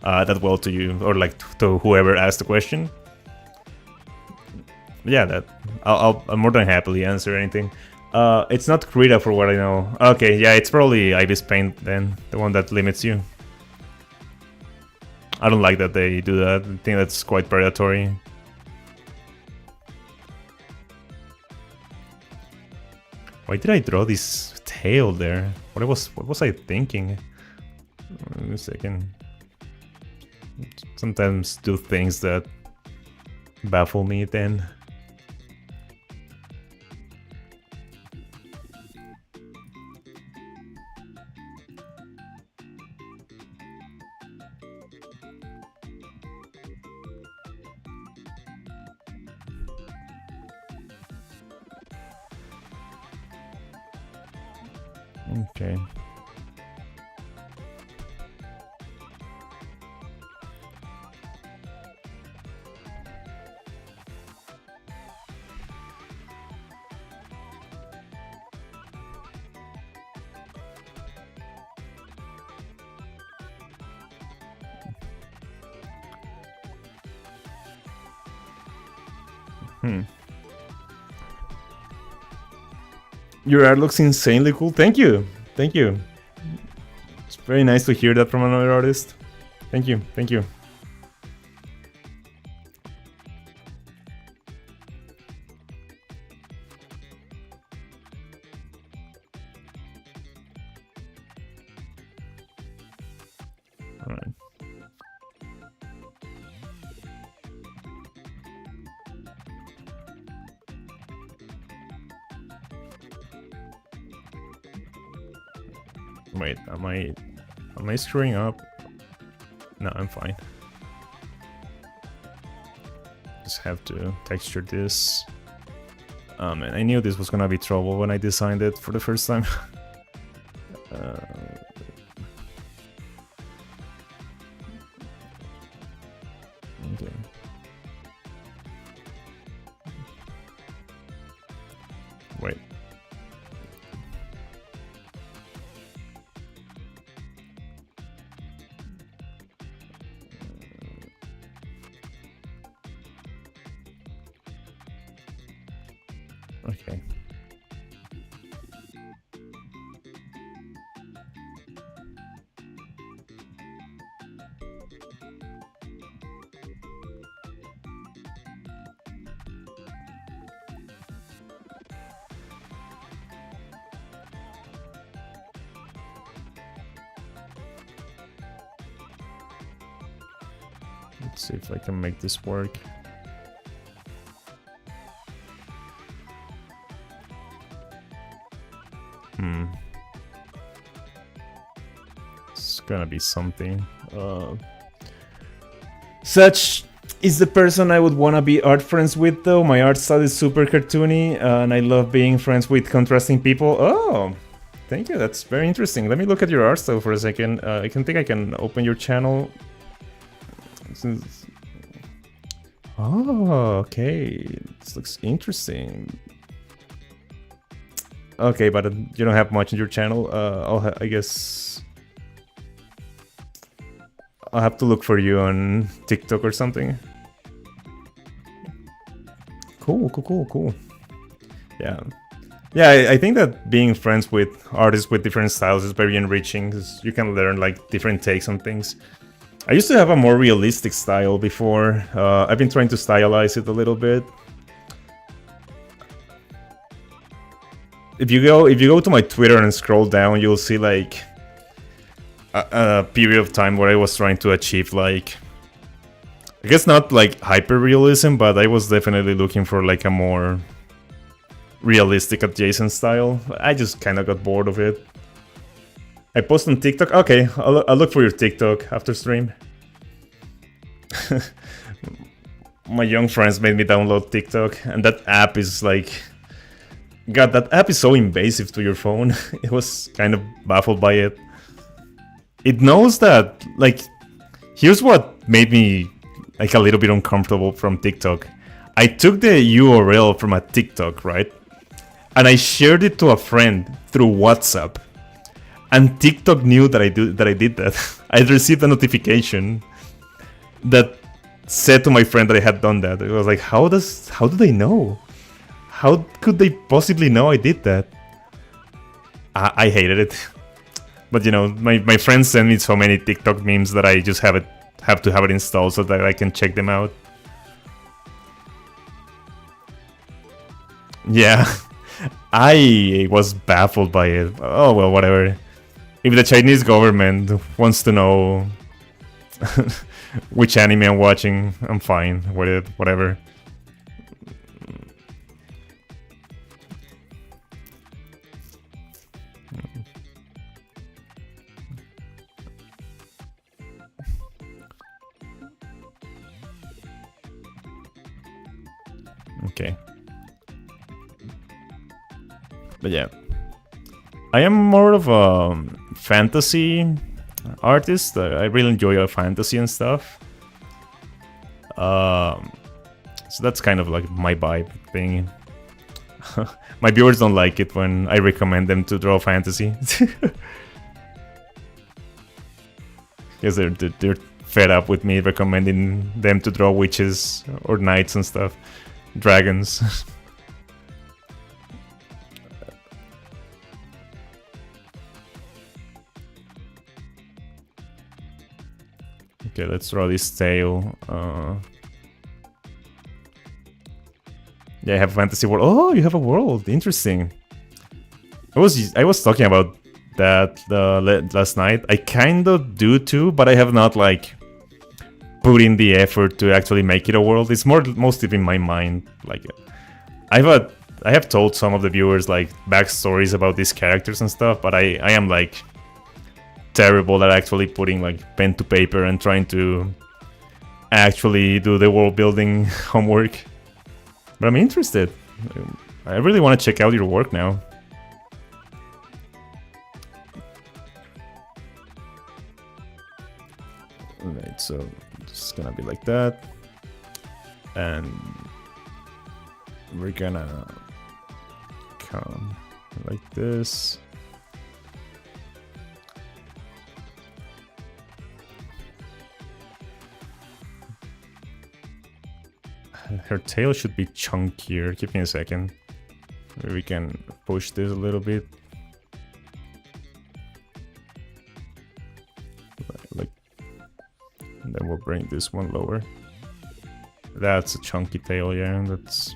that well to you, or like to whoever asked the question. Yeah, I'll more than happily answer anything. It's not Krita for what I know. Okay, yeah, it's probably Ivy's Paint then, the one that limits you. I don't like that they do that. I think that's quite predatory. Why did I draw this tail there? What was I thinking? Wait a second. Sometimes do things that baffle me then. Okay. Your art looks insanely cool. Thank you. It's very nice to hear that from another artist. Thank you. All right. Wait, am I screwing up? No, I'm fine. Just have to texture this. And I knew this was gonna be trouble when I designed it for the first time. Okay. Wait. Okay. Let's see if I can make this work. It's gonna be something. Such is the person I would wanna be art friends with, though. My art style is super cartoony, and I love being friends with contrasting people. Oh, thank you. That's very interesting. Let me look at your art style for a second. I think I can open your channel. Oh, okay. This looks interesting. Okay, but you don't have much in your channel. I guess I'll have to look for you on TikTok or something. Cool. Yeah. Yeah, I think that being friends with artists with different styles is very enriching, because you can learn like different takes on things. I used to have a more realistic style before. I've been trying to stylize it a little bit. If you go to my Twitter and scroll down, you'll see like a period of time where I was trying to achieve like, I guess not like hyper realism, but I was definitely looking for like a more realistic adjacent style. I just kind of got bored of it. I post on TikTok. Okay, I'll look for your TikTok after stream. My young friends made me download TikTok, and that app is like, God, that app is so invasive to your phone. It was kind of baffled by it. It knows that, like, here's what made me like a little bit uncomfortable from TikTok. I took the URL from a TikTok, right? And I shared it to a friend through WhatsApp. And TikTok knew that I did that. I received a notification that said to my friend that I had done that. It was like, how do they know? How could they possibly know I did that? I hated it. But you know, my friends send me so many TikTok memes that I just have to have it installed so that I can check them out. Yeah, I was baffled by it. Oh well, whatever. If the Chinese government wants to know which anime I'm watching, I'm fine with it, whatever. Okay. But yeah. I am more of a fantasy artist. I really enjoy fantasy and stuff. So that's kind of like my vibe thing. My viewers don't like it when I recommend them to draw fantasy. Because they're fed up with me recommending them to draw witches or knights and stuff. Dragons. Okay, let's draw this tail. Yeah, I have a fantasy world. Oh, you have a world. Interesting. I was talking about that last night. I kind of do too, but I have not like put in the effort to actually make it a world. It's mostly in my mind. Like, I have told some of the viewers like backstories about these characters and stuff, but I am like terrible at actually putting like pen to paper and trying to actually do the world building homework. But I'm interested. I really want to check out your work now. Alright, so it's gonna be like that. And we're gonna come like this. Her tail should be chunkier. Give me a second. Maybe we can push this a little bit. Like, and then we'll bring this one lower. That's a chunky tail, yeah. That's.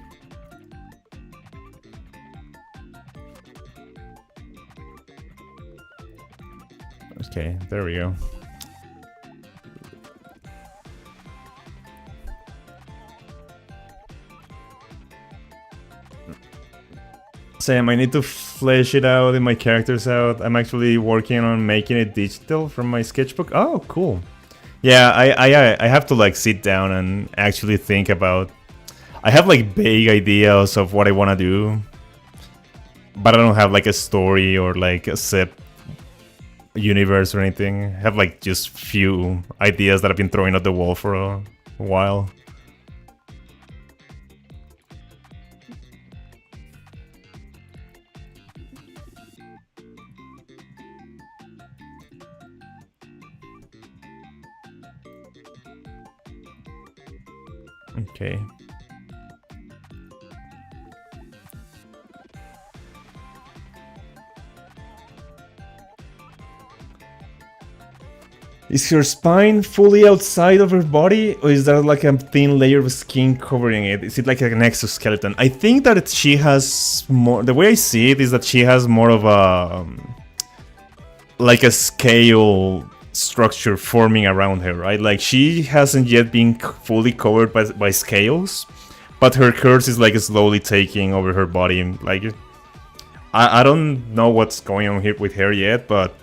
Okay, there we go. Sam, I need to flesh it out and my characters out. I'm actually working on making it digital from my sketchbook. Oh, cool. Yeah, I have to like sit down and actually think about. I have like vague ideas of what I want to do, but I don't have like a story or like a set universe or anything. I have like just few ideas that I've been throwing at the wall for a while. Okay. Is her spine fully outside of her body, or is there like a thin layer of skin covering it? Is it like an exoskeleton? I think that she has more. The way I see it is that she has more of a like a scale structure forming around her, right? Like she hasn't yet been fully covered by scales, but her curves is like slowly taking over her body. Like I don't know what's going on here with her yet, but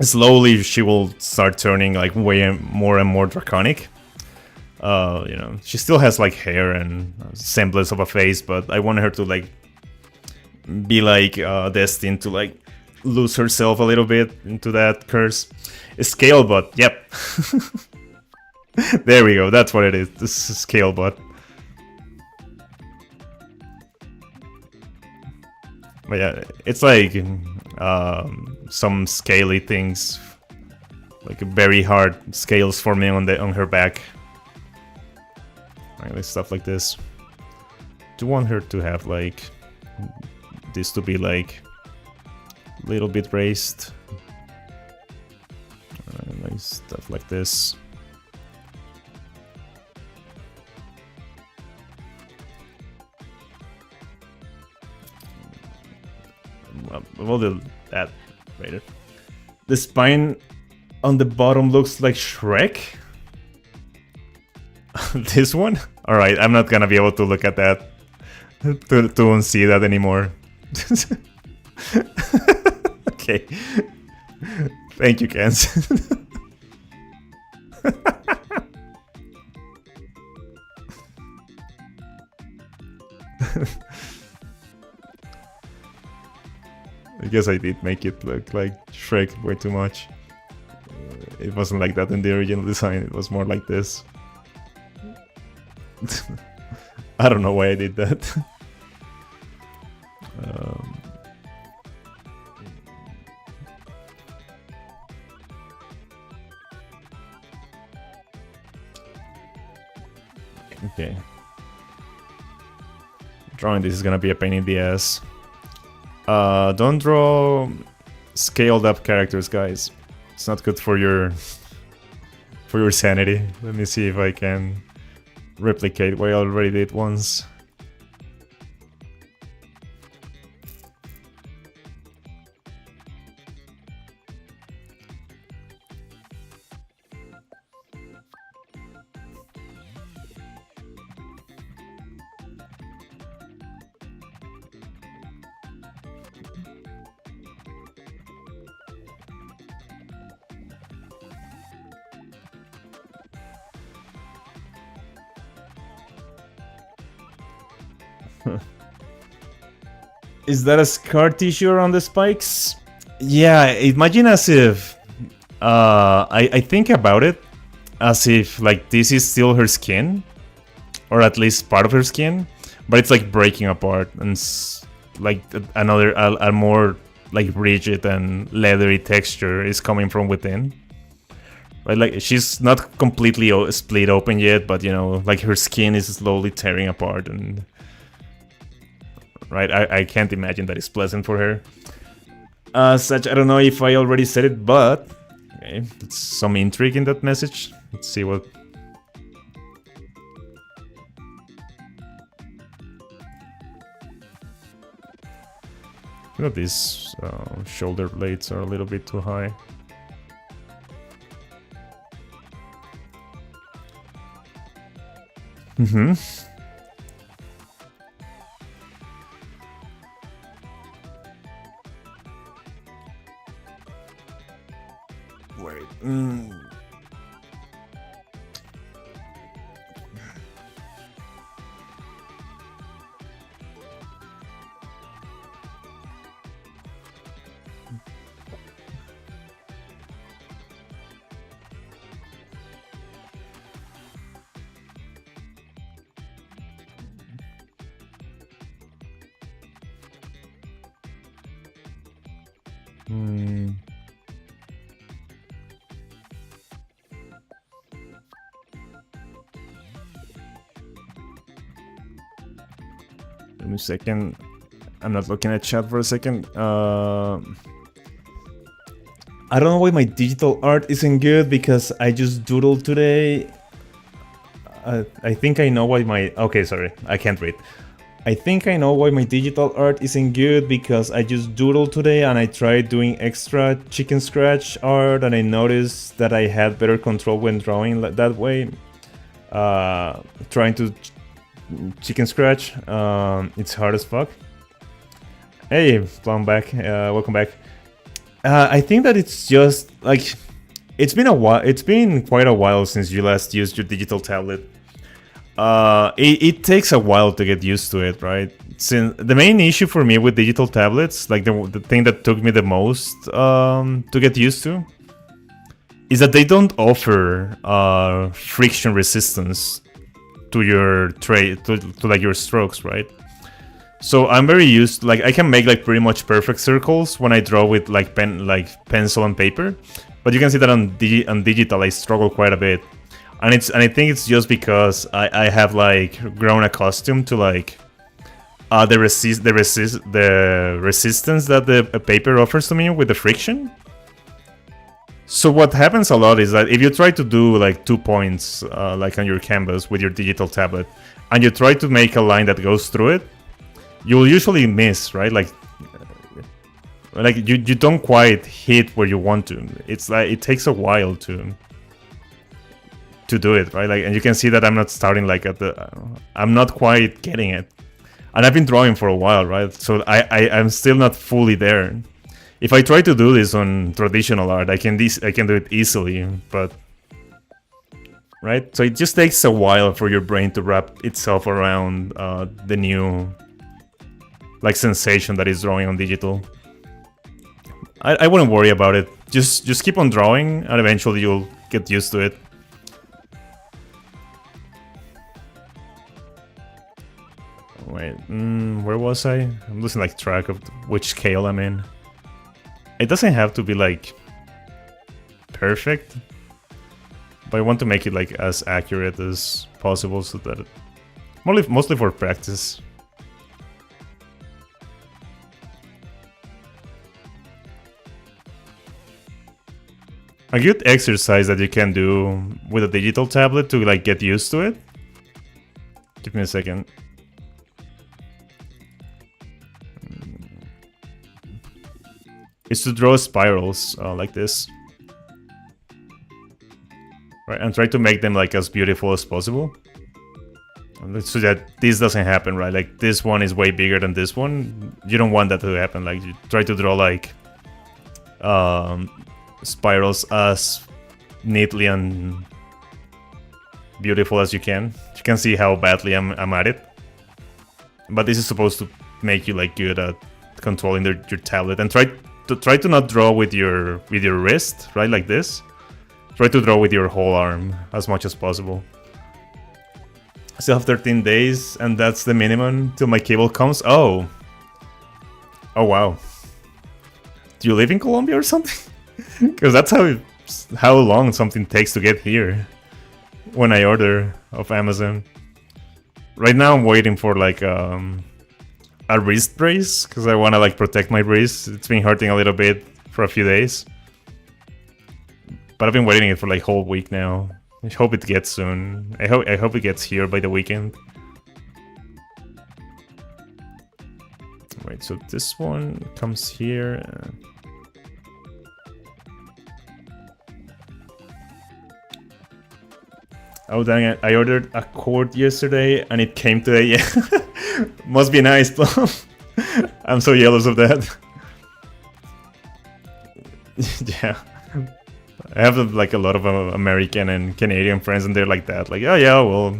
slowly she will start turning like way more and more draconic. You know, she still has like hair and semblance of a face, but I want her to like be like destined to like lose herself a little bit into that curse. Scale bot, yep. There we go, that's what it is. This is scale bot. But yeah, it's like some scaly things, like very hard scales forming on her back, like stuff like this. Do want her to have like this to be like a little bit raised, like stuff like this. We'll do that later. The spine on the bottom looks like Shrek. This one? Alright, I'm not gonna be able to look at that to unsee that anymore. Okay. Thank you, Kens. I guess I did make it look like Shrek way too much. It wasn't like that in the original design, it was more like this. I don't know why I did that. Okay. Drawing this is gonna be a pain in the ass. Don't draw scaled up characters, guys. It's not good for your sanity. Let me see if I can replicate what I already did once. Is that a scar tissue around the spikes? Yeah, imagine as if I think about it as if like this is still her skin, or at least part of her skin, but it's like breaking apart and like another a more like rigid and leathery texture is coming from within. Right, like she's not completely split open yet, but you know, like her skin is slowly tearing apart and. Right, I can't imagine that it's pleasant for her. Such, I don't know if I already said it, but okay, it's some intrigue in that message. Let's see what. You know, these shoulder blades are a little bit too high. Wait. Give me a second. I'm not looking at chat for a second. I don't know why my digital art isn't good because I just doodled today. I think I know why my... Okay, sorry. I can't read. I think I know why my digital art isn't good because I just doodled today and I tried doing extra chicken scratch art and I noticed that I had better control when drawing that way. Trying to chicken scratch, it's hard as fuck. Hey, Plum back, welcome back. I think that it's just like it's been a while. It's been quite a while since you last used your digital tablet. It takes a while to get used to it, right? Since the main issue for me with digital tablets, like the thing that took me the most to get used to, is that they don't offer friction resistance to your to like your strokes, right? So I'm very used, like I can make like pretty much perfect circles when I draw with like pencil and paper, but you can see that on digital I struggle quite a bit. And I think it's just because I have like grown accustomed to like the resistance that the paper offers to me with the friction. So what happens a lot is that if you try to do like 2 points like on your canvas with your digital tablet, and you try to make a line that goes through it, you will usually miss, right? Like you don't quite hit where you want to. It's like it takes a while to do it, right? Like, and you can see that I'm not starting like at the, I'm not quite getting it, and I've been drawing for a while, right? So I'm still not fully there. If I try to do this on traditional art, I can do it easily, but right? So it just takes a while for your brain to wrap itself around the new like sensation that is drawing on digital. I wouldn't worry about it. Just keep on drawing, and eventually you'll get used to it. Wait, where was I? I'm losing like track of which scale I'm in. It doesn't have to be like perfect, but I want to make it like as accurate as possible so that mostly for practice. A good exercise that you can do with a digital tablet to like get used to it. Give me a second. Is to draw spirals like this, right, and try to make them like as beautiful as possible, so that this doesn't happen, right? Like this one is way bigger than this one. You don't want that to happen. Like you try to draw like spirals as neatly and beautiful as you can. You can see how badly I'm at it, but this is supposed to make you like good at controlling your tablet. And try to not draw with your wrist, right, like this. Try to draw with your whole arm as much as possible. I still have 13 days, and that's the minimum till my cable comes. Oh wow. Do you live in Colombia or something? Because that's how long something takes to get here when I order off Amazon. Right now I'm waiting for like a wrist brace, because I want to like protect my wrist. It's been hurting a little bit for a few days, but I've been waiting it for like whole week now. I hope it gets soon. I hope it gets here by the weekend. Wait, so this one comes here. Oh dang it, I ordered a cord yesterday and it came today. Yeah. Must be nice, Plum. I'm so jealous of that. Yeah. I have like a lot of American and Canadian friends, and they're like that. Like, oh yeah, well,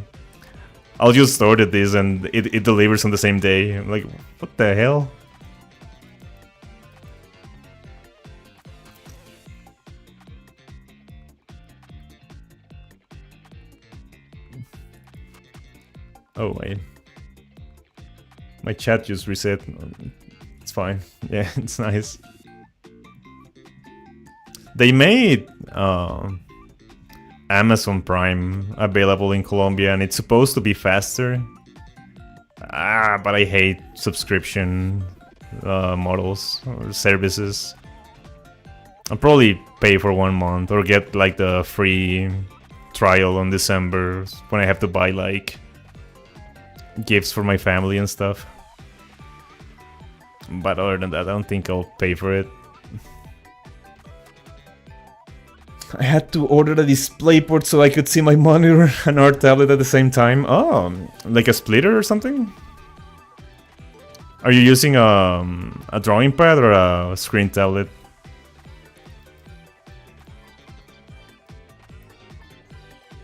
I'll just order this and it delivers on the same day. I'm like, what the hell? Oh wait, my chat just reset. It's fine. Yeah, it's nice. They made Amazon Prime available in Colombia, and it's supposed to be faster. But I hate subscription models or services. I'll probably pay for 1 month or get like the free trial on December when I have to buy like gifts for my family and stuff. But other than that, I don't think I'll pay for it. I had to order the DisplayPort so I could see my monitor and our tablet at the same time. Oh, like a splitter or something? Are you using a drawing pad or a screen tablet?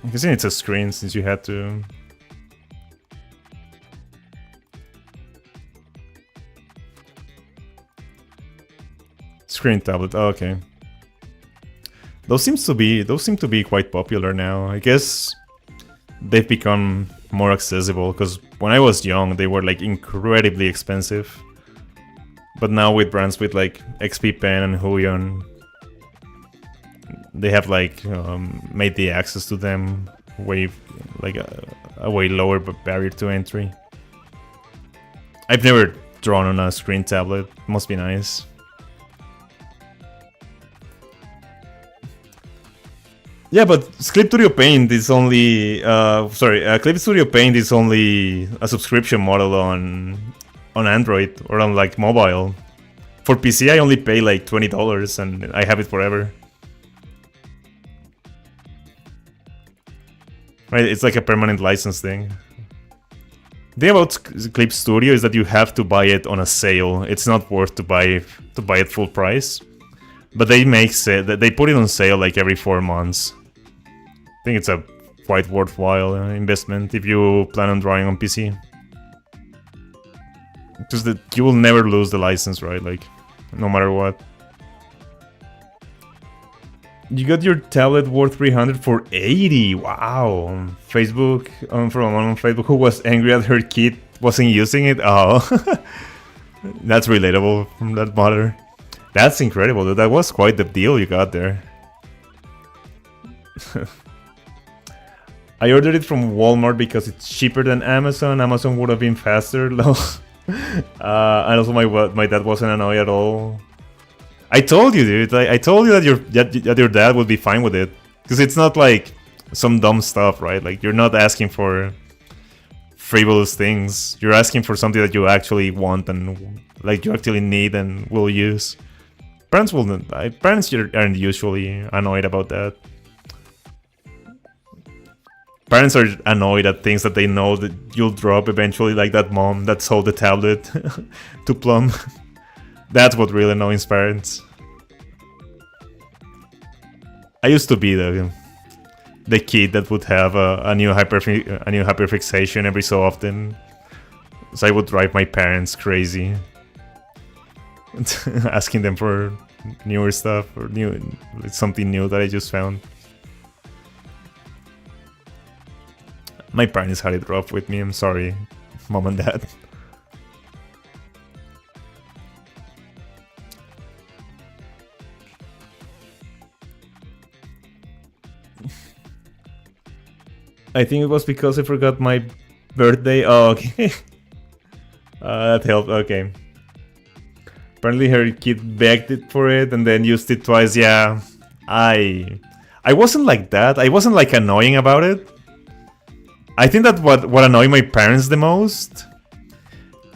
I'm guessing it's a screen since you had to. Screen tablet, oh, okay. Those seem to be quite popular now. I guess they've become more accessible because when I was young they were like incredibly expensive. But now with brands with like XP Pen and Huion, they have like made the access to them way like a way lower barrier to entry. I've never drawn on a screen tablet. Must be nice. Yeah, but Clip Studio Paint is only Clip Studio Paint is only a subscription model on Android or on like mobile. For PC, I only pay like $20 and I have it forever. Right, it's like a permanent license thing. The thing about Clip Studio is that you have to buy it on a sale. It's not worth to buy it full price. But they they put it on sale like every 4 months. I think it's a quite worthwhile investment if you plan on drawing on PC. Because you will never lose the license, right? Like, no matter what. You got your tablet worth 300 for 80. Wow. Facebook, from on Facebook, who was angry at her kid wasn't using it. Oh, that's relatable from that mother. That's incredible, dude. That was quite the deal you got there. I ordered it from Walmart because it's cheaper than Amazon. Amazon would have been faster, though. And also my dad wasn't annoyed at all. I told you, dude. I told you that your dad would be fine with it. Because it's not like some dumb stuff, right? Like, you're not asking for frivolous things. You're asking for something that you actually want and like you actually need and will use. Parents aren't usually annoyed about that. Parents are annoyed at things that they know that you'll drop eventually, like that mom that sold the tablet to Plum. That's what really annoys parents. I used to be the kid that would have a new hyperfixation every so often, so I would drive my parents crazy, asking them for newer stuff or something new that I just found. My parents had it rough with me. I'm sorry, mom and dad. I think it was because I forgot my birthday. Oh, okay. That helped. Okay. Apparently her kid begged it for it and then used it twice. Yeah, I wasn't like that. I wasn't like annoying about it. I think that what annoyed my parents the most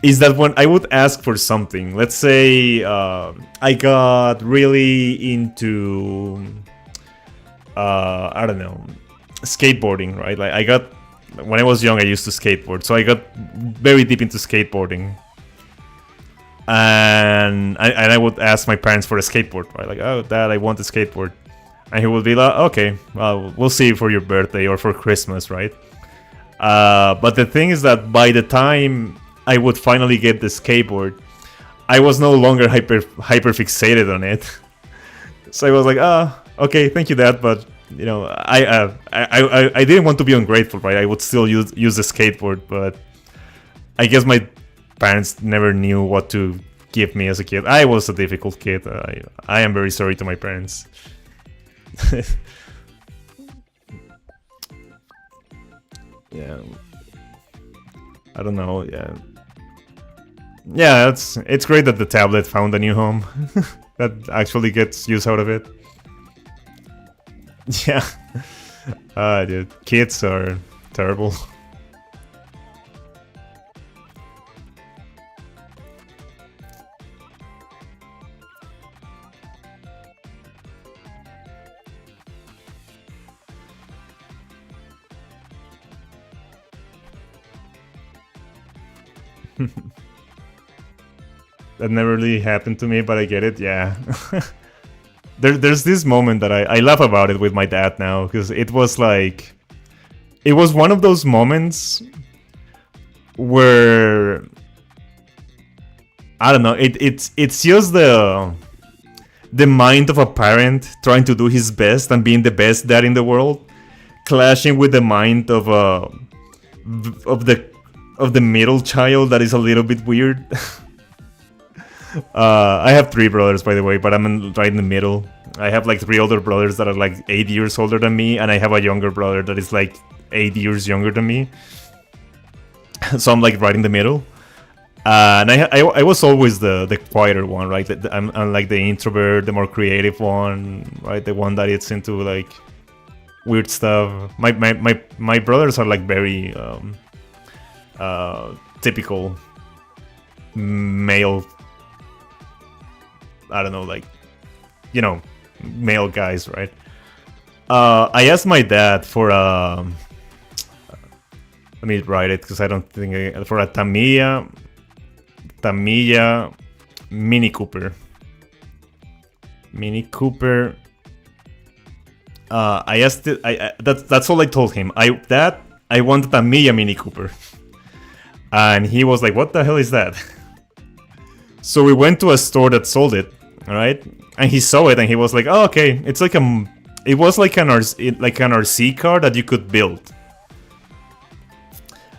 is that when I would ask for something, let's say I got really into I don't know, skateboarding, right? Like when I was young, I used to skateboard, so I got very deep into skateboarding, and I would ask my parents for a skateboard, right? Like, oh, Dad, I want a skateboard. And he would be like, okay, well, we'll see you for your birthday or for Christmas, right? But the thing is that by the time I would finally get the skateboard, I was no longer hyper fixated on it. So I was like, okay, thank you, Dad, but you know, I didn't want to be ungrateful, right? I would still use the skateboard, but I guess my parents never knew what to give me as a kid. I was a difficult kid. I am very sorry to my parents. Yeah, I don't know. Yeah, it's great that the tablet found a new home that actually gets use out of it. Yeah, dude, kids are terrible. That never really happened to me, but I get it, yeah. There's this moment that I laugh about it with my dad now, because it was like... It was one of those moments where... I don't know, it's just the mind of a parent trying to do his best and being the best dad in the world, clashing with the mind of the middle child that is a little bit weird. I have 3 brothers, by the way, but I'm right in the middle. I have like 3 older brothers that are like 8 years older than me, and I have a younger brother that is like 8 years younger than me. So I'm like right in the middle. And I was always the quieter one, right? I'm like the introvert, the more creative one, right? The one that gets into like weird stuff. My brothers are like very typical male, I don't know, like, you know, male guys, right? I asked my dad for let me write it because I don't think for a Tamiya Mini Cooper. I asked it. That's all I told him. I wanted a Tamiya Mini Cooper, and he was like, "What the hell is that?" So we went to a store that sold it, all right? And he saw it, and he was like, "Oh, okay. It's like it was like an RC car that you could build."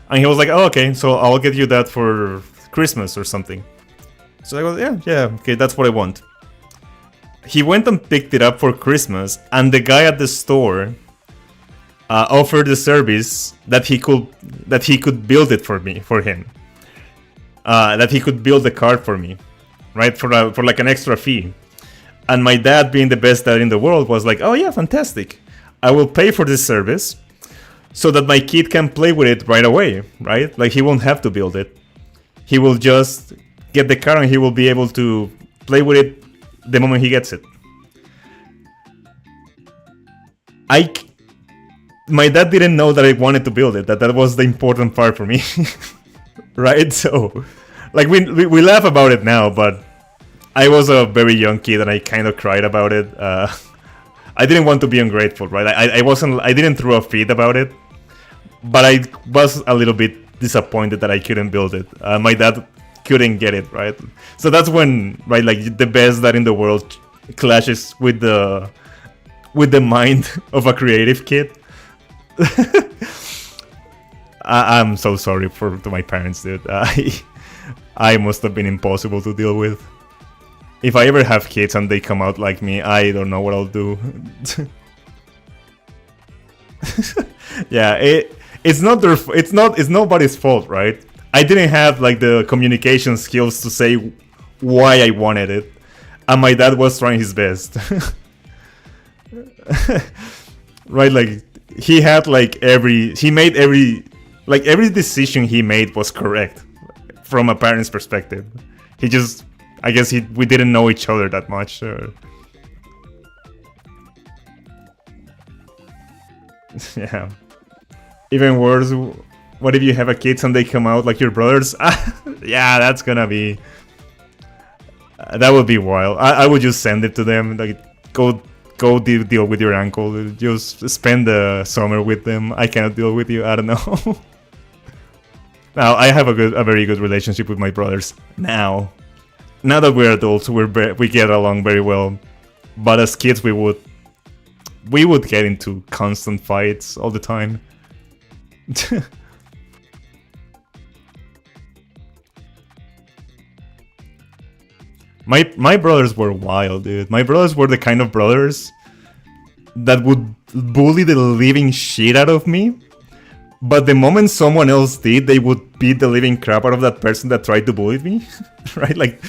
And he was like, "Oh, okay. So I'll get you that for Christmas or something." So I go, "Yeah, okay. That's what I want." He went and picked it up for Christmas, and the guy at the store offered the service that he could build it for him. That he could build the car for me, right? For like an extra fee. And my dad, being the best dad in the world, was like, "Oh yeah, fantastic! I will pay for this service, so that my kid can play with it right away, right? Like he won't have to build it. He will just get the car and he will be able to play with it the moment he gets it." My dad didn't know that I wanted to build it. That was the important part for me. Right? So, like, we laugh about it now, but I was a very young kid and I kind of cried about it. I didn't want to be ungrateful, right? I didn't throw a fit about it, but I was a little bit disappointed that I couldn't build it. My dad couldn't get it, right? So that's when, right, like the best dad in the world clashes with the mind of a creative kid. I'm so sorry to my parents, dude. I must have been impossible to deal with. If I ever have kids and they come out like me, I don't know what I'll do. Yeah, it's nobody's fault, right? I didn't have like the communication skills to say why I wanted it, and my dad was trying his best. Right, like he made every decision he made was correct from a parent's perspective. I guess we didn't know each other that much. Yeah. Even worse, what if you have a kids and they come out like your brothers? Yeah, that's gonna be... that would be wild. I would just send it to them, like, go Go deal with your uncle. Just spend the summer with them. I cannot deal with you. I don't know. Now I have a very good relationship with my brothers now. Now that we're adults, we get along very well. But as kids, we would get into constant fights all the time. My brothers were wild, dude. My brothers were the kind of brothers that would bully the living shit out of me. But the moment someone else did, they would beat the living crap out of that person that tried to bully me. Right? Like,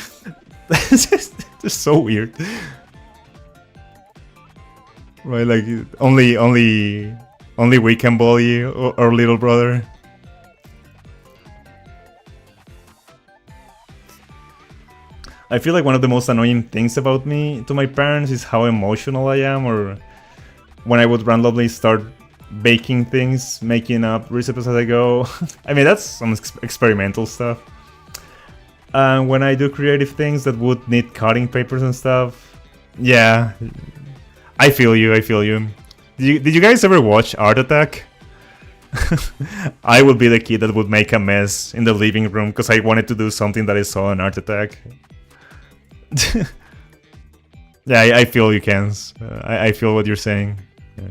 it's just so weird. Right? Like, only we can bully our little brother. I feel like one of the most annoying things about me to my parents is how emotional I am, or when I would randomly start baking things, making up recipes as I go. I mean, that's some experimental stuff. And when I do creative things that would need cutting papers and stuff, yeah, I feel you. Did you guys ever watch Art Attack? I would be the kid that would make a mess in the living room because I wanted to do something that I saw on Art Attack. Yeah, I feel you, Kens. I feel what you're saying. Yeah.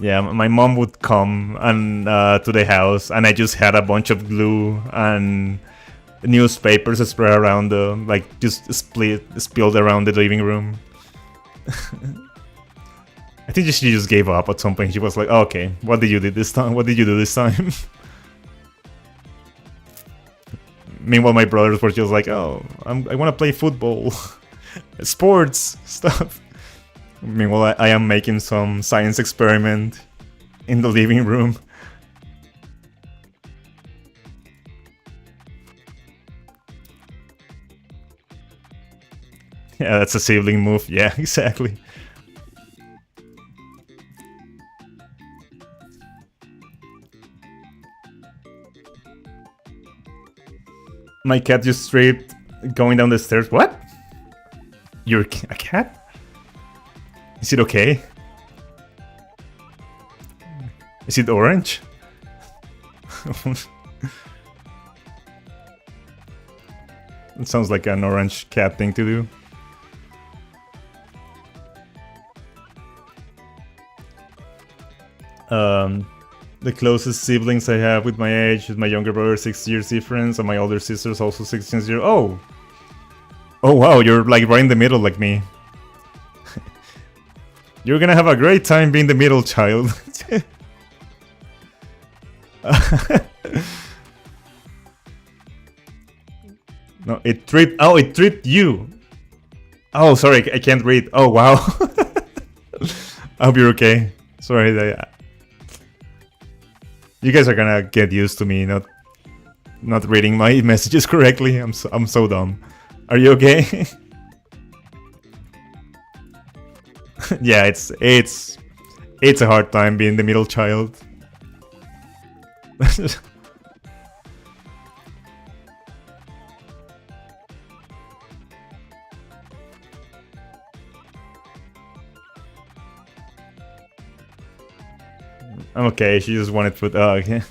Yeah, my mom would come and to the house, and I just had a bunch of glue and newspapers spread around the, like, just spilled around the living room. I think she just gave up at some point. She was like, oh, "Okay, what did you do this time? What did you do this time?" Meanwhile, my brothers were just like, "Oh, I want to play football, sports stuff." Meanwhile, I am making some science experiment in the living room. Yeah, that's a sibling move. Yeah, exactly. My cat just straight going down the stairs. What? You're a cat? Is it okay? Is it orange? It sounds like an orange cat thing to do. The closest siblings I have with my age is my younger brother, 6 years difference, and my older sister's also 16 years. Oh! Oh wow, you're like right in the middle like me. You're gonna have a great time being the middle child. No, it tripped. Oh, it tripped you. Oh, sorry, I can't read. Oh, wow. I hope you're okay. Sorry. You guys are gonna get used to me not reading my messages correctly. I'm so dumb. Are you okay? Yeah, it's a hard time being the middle child. I'm okay, she just wanted food. Oh, okay.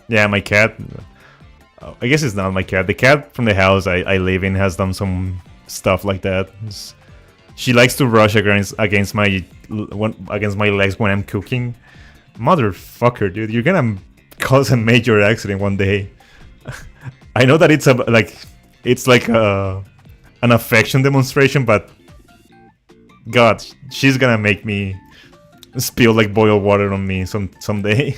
Yeah, my cat. Oh, I guess it's not my cat. The cat from the house I live in has done some stuff like that. She likes to rush against my legs when I'm cooking. Motherfucker, dude, you're gonna cause a major accident one day. I know that it's like an affection demonstration, but God, she's gonna make me spill like boiled water on me someday.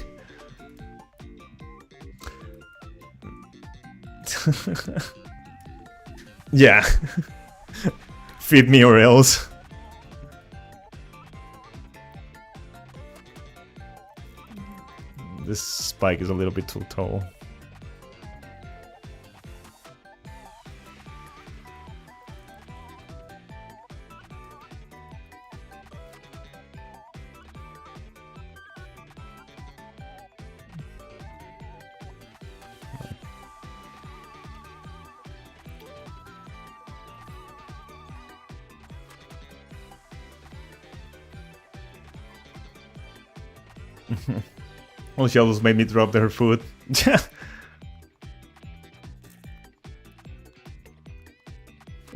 Yeah. Feed me or else. This spike is a little bit too tall. Well, she almost made me drop her food.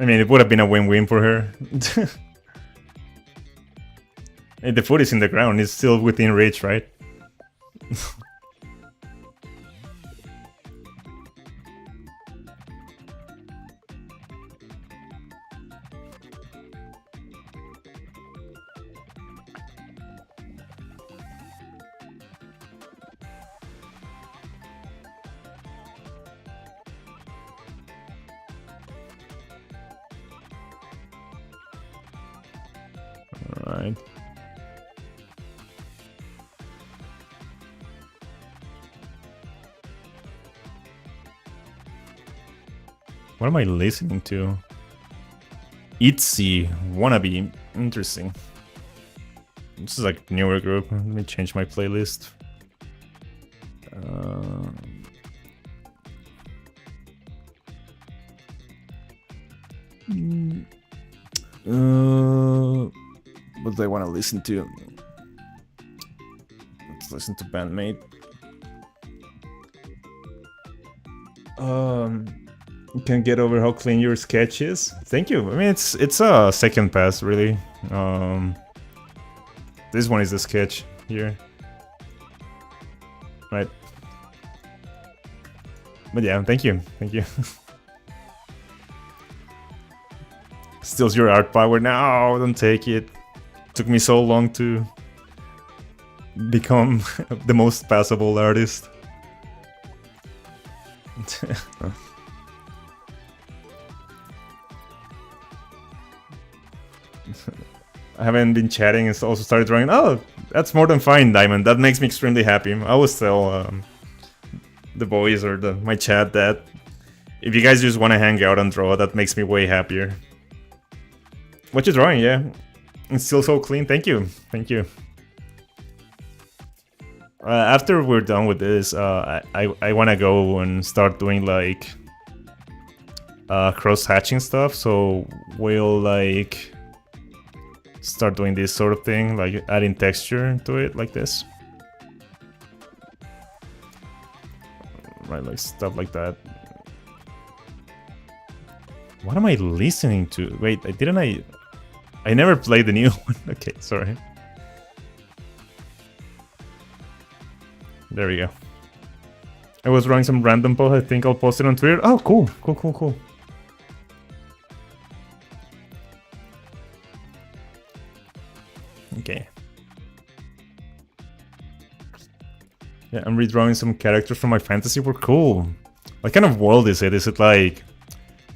I mean, it would have been a win-win for her. And the food is in the ground, it's still within reach, right? Alright. What am I listening to? Itzy, Wannabe. Interesting. This is like newer group. Let me change my playlist. What do I want to listen to? Let's listen to Bandmate. You can get over how clean your sketch is. Thank you. I mean, it's a second pass, really. This one is the sketch here, right? But yeah, thank you. Steals your art power. No, don't take it. Took me so long to become the most passable artist. I haven't been chatting and also started drawing. Oh, that's more than fine, Diamond. That makes me extremely happy. I always tell the boys or my chat that if you guys just want to hang out and draw, that makes me way happier. What you drawing? Yeah, it's still so clean. Thank you. After we're done with this, I want to go and start doing like cross-hatching stuff. So we'll like start doing this sort of thing, like adding texture to it, like this. Right, like stuff like that. What am I listening to? Wait, I never played the new one. Okay, sorry. There we go. I was running some random post. I think I'll post it on Twitter. Oh, cool. Okay. Yeah, I'm redrawing some characters from my fantasy world. Cool. What kind of world is it? Is it like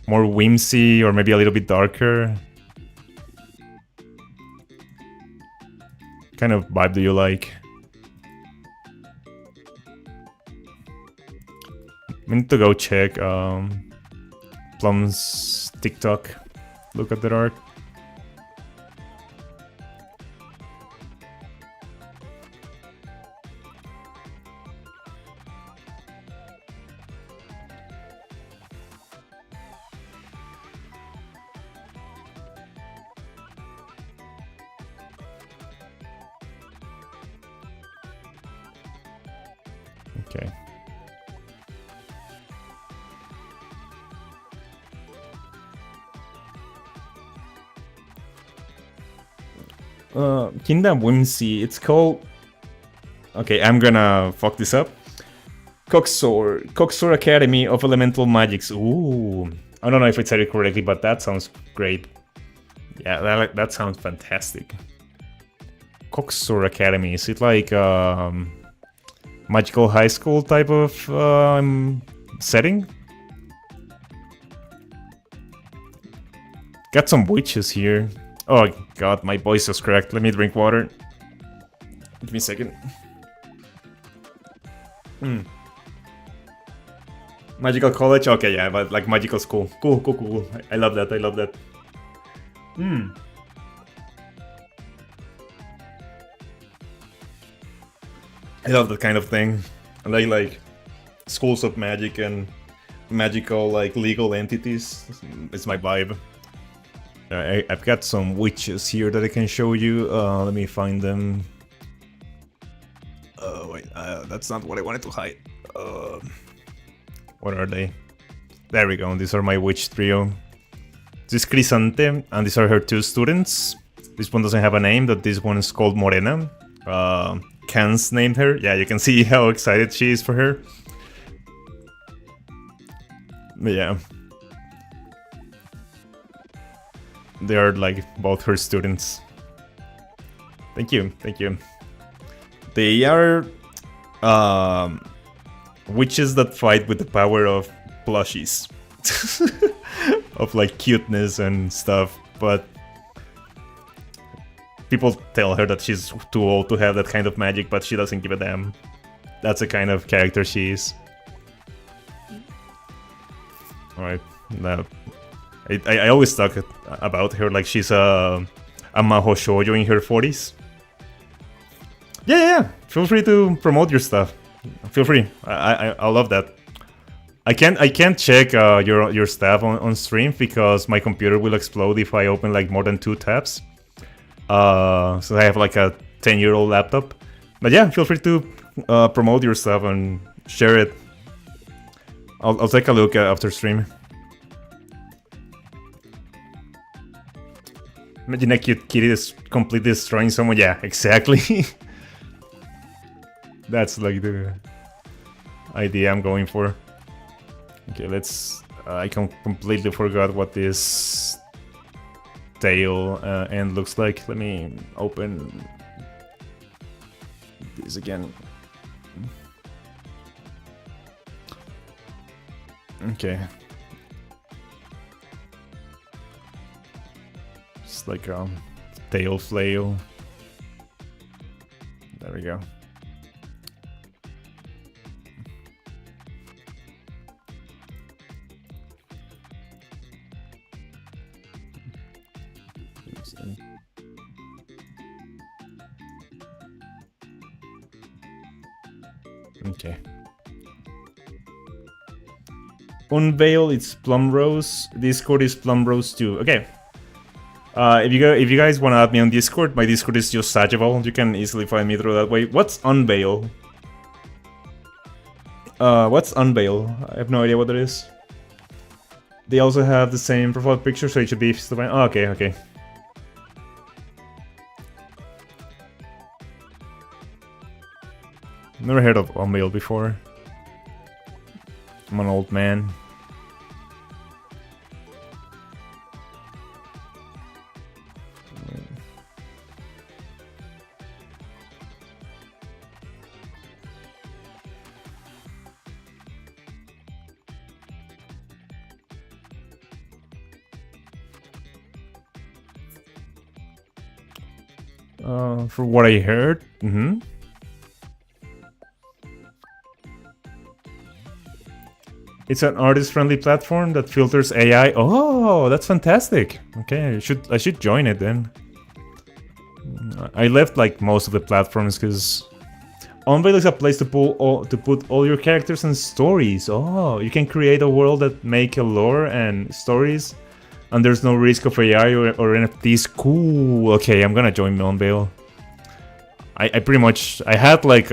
more whimsy or maybe a little bit darker? What kind of vibe do you like? I need to go check Plum's TikTok. Look at their art. Okay. Kingdom Whimsy. It's called. Okay, I'm gonna fuck this up. Coxor Academy of Elemental Magics. Ooh, I don't know if I said it correctly, but that sounds great. Yeah, that sounds fantastic. Coxor Academy. Is it like magical high school type of setting? Got some witches here. Oh god, my voice is cracked. Let me drink water. Give me a second. Magical college? Okay, yeah, but like magical school. Cool. I love that. I love that kind of thing. I like schools of magic and magical like legal entities. It's my vibe. I've got some witches here that I can show you. Let me find them. that's not what I wanted to hide. What are they? There we go. These are my witch trio. This is Crisante, and these are her 2 students. This one doesn't have a name, but this one is called Morena. Kans named her. Yeah, you can see how excited she is for her. But yeah. They are like both her students. Thank you, thank you. They are witches that fight with the power of plushies. Of like cuteness and stuff, but people tell her that she's too old to have that kind of magic, but she doesn't give a damn. That's the kind of character she is. Alright, now I always talk about her like she's a Maho Shoujo in her 40s. Yeah, feel free to promote your stuff. Feel free. I love that. I can't check your stuff on stream because my computer will explode if I open like more than 2 tabs. So I have like a 10-year-old laptop. But yeah, feel free to promote your stuff and share it. I'll take a look after stream. Imagine a cute kitty is completely destroying someone. Yeah, exactly. That's like the idea I'm going for. Okay, let's... I completely forgot what this tail end looks like. Let me open this again. Okay. It's like a tail flail. There we go. Okay. Unveil, it's Plum Rose. Discord is Plum Rose too. Okay. If you guys want to add me on Discord, my Discord is just Sajaval. You can easily find me through that way. What's Unveil? What's Unveil? I have no idea what that is. They also have the same profile picture, so it should be still fine. Oh, okay, okay. Never heard of Unveil before. I'm an old man. For what I heard, It's an artist-friendly platform that filters AI. Oh, that's fantastic. Okay, I should join it then. I left like most of the platforms because Unveil is a place to put all your characters and stories. Oh, you can create a world that make a lore and stories, and there's no risk of AI or NFTs. Cool. Okay, I'm gonna join Unveil. I pretty much had like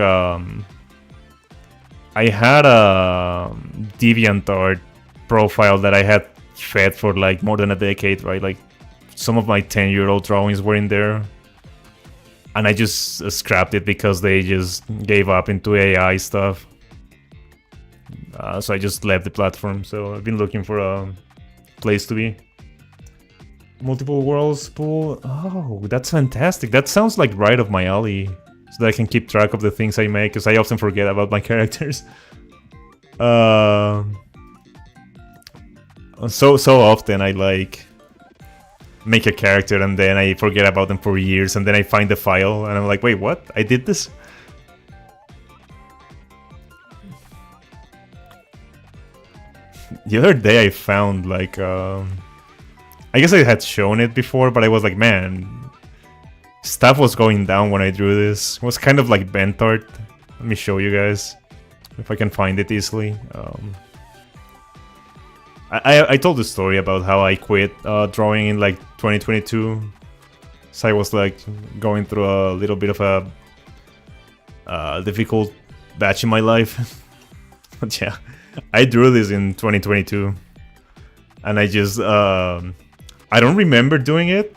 I had a DeviantArt profile that I had fed for like more than a decade, right? Like some of my 10-year-old drawings were in there, and I just scrapped it because they just gave up into AI stuff. So I just left the platform. So I've been looking for a place to be. Multiple worlds pool. Oh, that's fantastic. That sounds like right up my alley. So that I can keep track of the things I make, because I often forget about my characters. So often I like make a character and then I forget about them for years, and then I find the file and I'm like, wait, what? I did this? The other day I found like I guess I had shown it before, but I was like, man, stuff was going down when I drew this. It was kind of like bent art. Let me show you guys if I can find it easily. I told the story about how I quit drawing in like 2022. So I was like going through a little bit of a difficult batch in my life. But yeah, I drew this in 2022, and I just I don't remember doing it,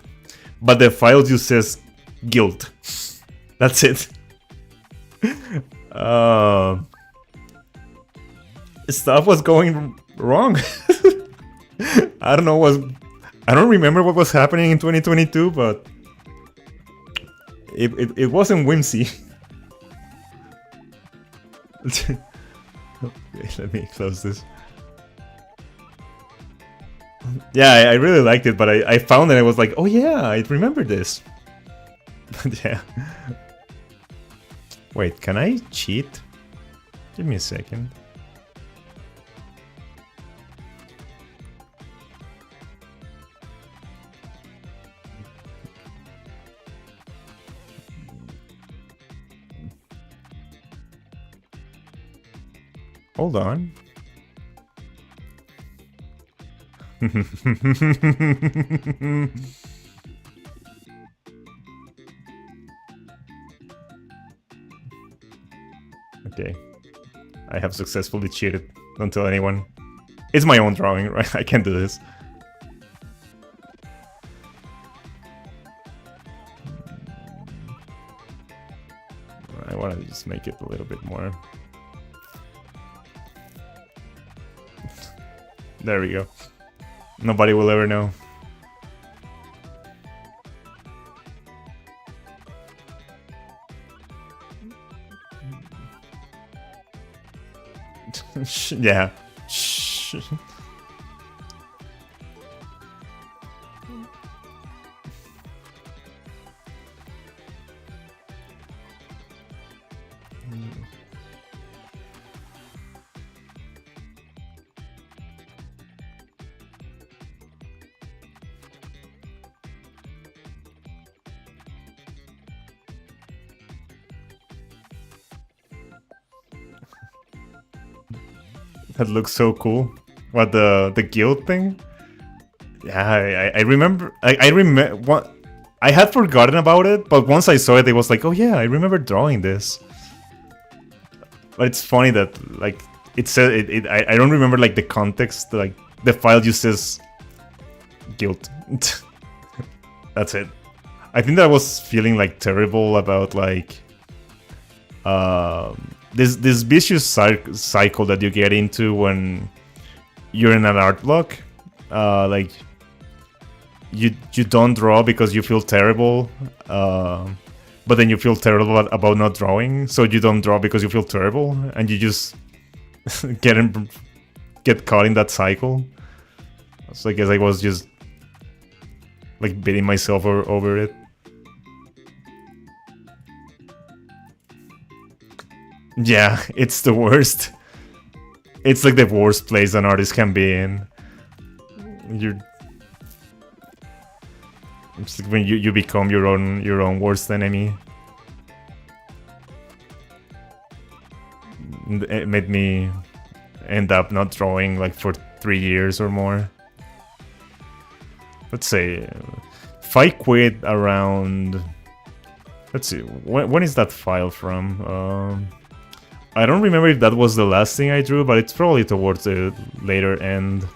but the file just says guilt. That's it. Stuff was going wrong. I don't know I don't remember what was happening in 2022, but it wasn't whimsy. Okay, let me close this. Yeah, I really liked it, but I found it. I was like, oh yeah, I remember this. But yeah. Wait, can I cheat? Give me a second. Hold on. Okay. I have successfully cheated. Don't tell anyone. It's my own drawing, right? I can't do this. I want to just make it a little bit more. There we go. Nobody will ever know. Yeah. Shh. That looks so cool. What, the guild thing? Yeah, I remember. I remember what. I had forgotten about it, but once I saw it, it was like, oh yeah, I remember drawing this. But it's funny that like it said I don't remember like the context. Like the file just says guilt. That's it. I think that I was feeling like terrible about like this vicious cycle that you get into when you're in an art block. Like you don't draw because you feel terrible, but then you feel terrible about not drawing, so you don't draw because you feel terrible, and you just get caught in that cycle. So I guess I was just like beating myself over it. Yeah, it's the worst. It's like the worst place an artist can be in. It's like when you become your own worst enemy. It made me end up not drawing like for 3 years or more. Let's say if I quit around, let's see, when is that file from? I don't remember if that was the last thing I drew, but it's probably towards the later end.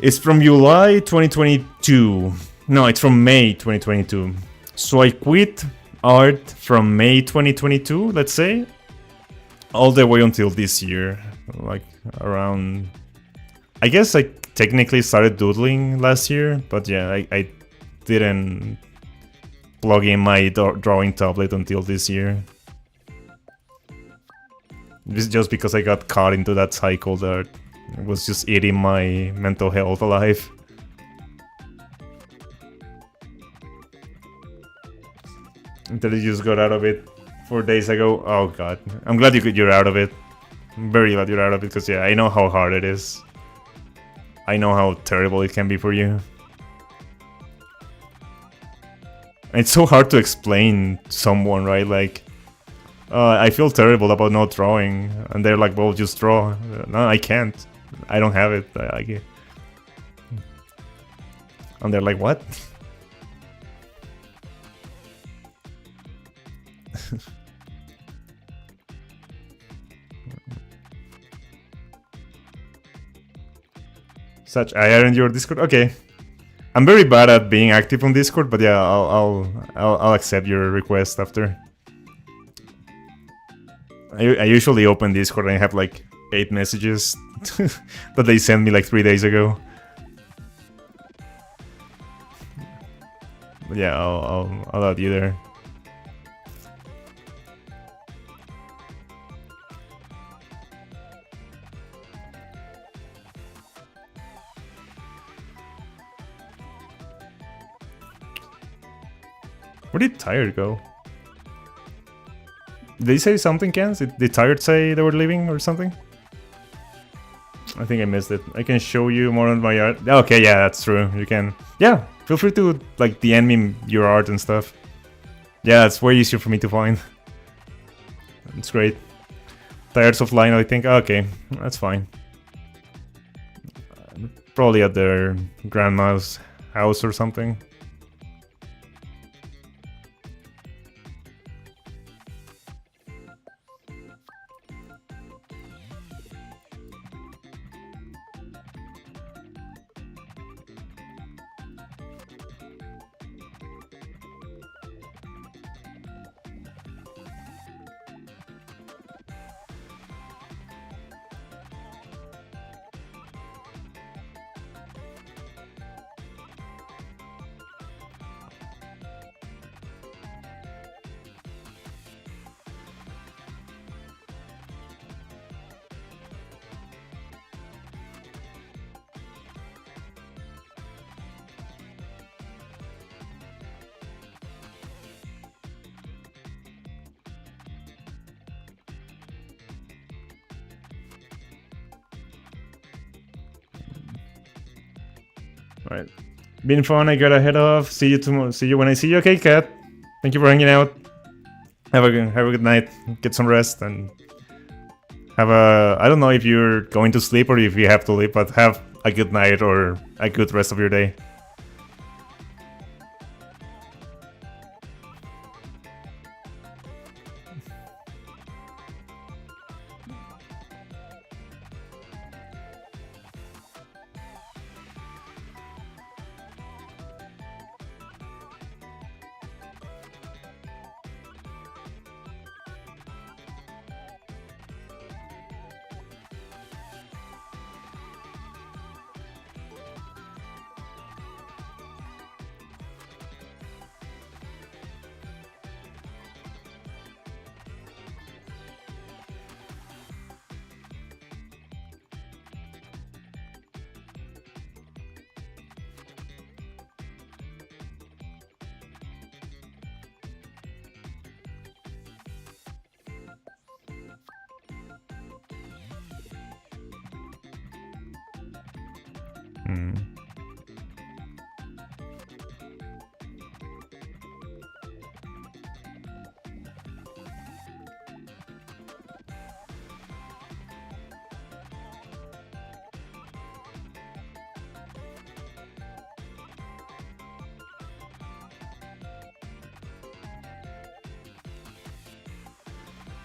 It's from July 2022. No, it's from May 2022. So I quit art from May 2022, let's say, all the way until this year. Like around... I guess I technically started doodling last year, but yeah, I didn't plug in my drawing tablet until this year. This is just because I got caught into that cycle that was just eating my mental health alive. Until you just got out of it 4 days ago. Oh god. I'm glad you're out of it. I'm very glad you're out of it, because yeah, I know how hard it is. I know how terrible it can be for you. And it's so hard to explain to someone, right? Like, I feel terrible about not drawing, and they're like, well, just draw. No, I can't. I don't have it. And they're like, what? Such I are in your Discord. Okay, I'm very bad at being active on Discord, but yeah, I'll accept your request after. I usually open Discord and I have like 8 messages that they sent me like 3 days ago. But yeah, I'll add you there. Where did Tired go? Did they say something, Kens? Did Tired say they were leaving or something? I think I missed it. I can show you more on my art. Okay, yeah, that's true. You can. Yeah, feel free to like DM me your art and stuff. Yeah, it's way easier for me to find. It's great. Tired offline, I think. Okay, that's fine. Probably at their grandma's house or something. Alright. Been fun, I gotta head off. See you tomorrow. See you when I see you. Okay, Cat. Thank you for hanging out. Have a good night. Get some rest and have a... I don't know if you're going to sleep or if you have to leave, but have a good night or a good rest of your day.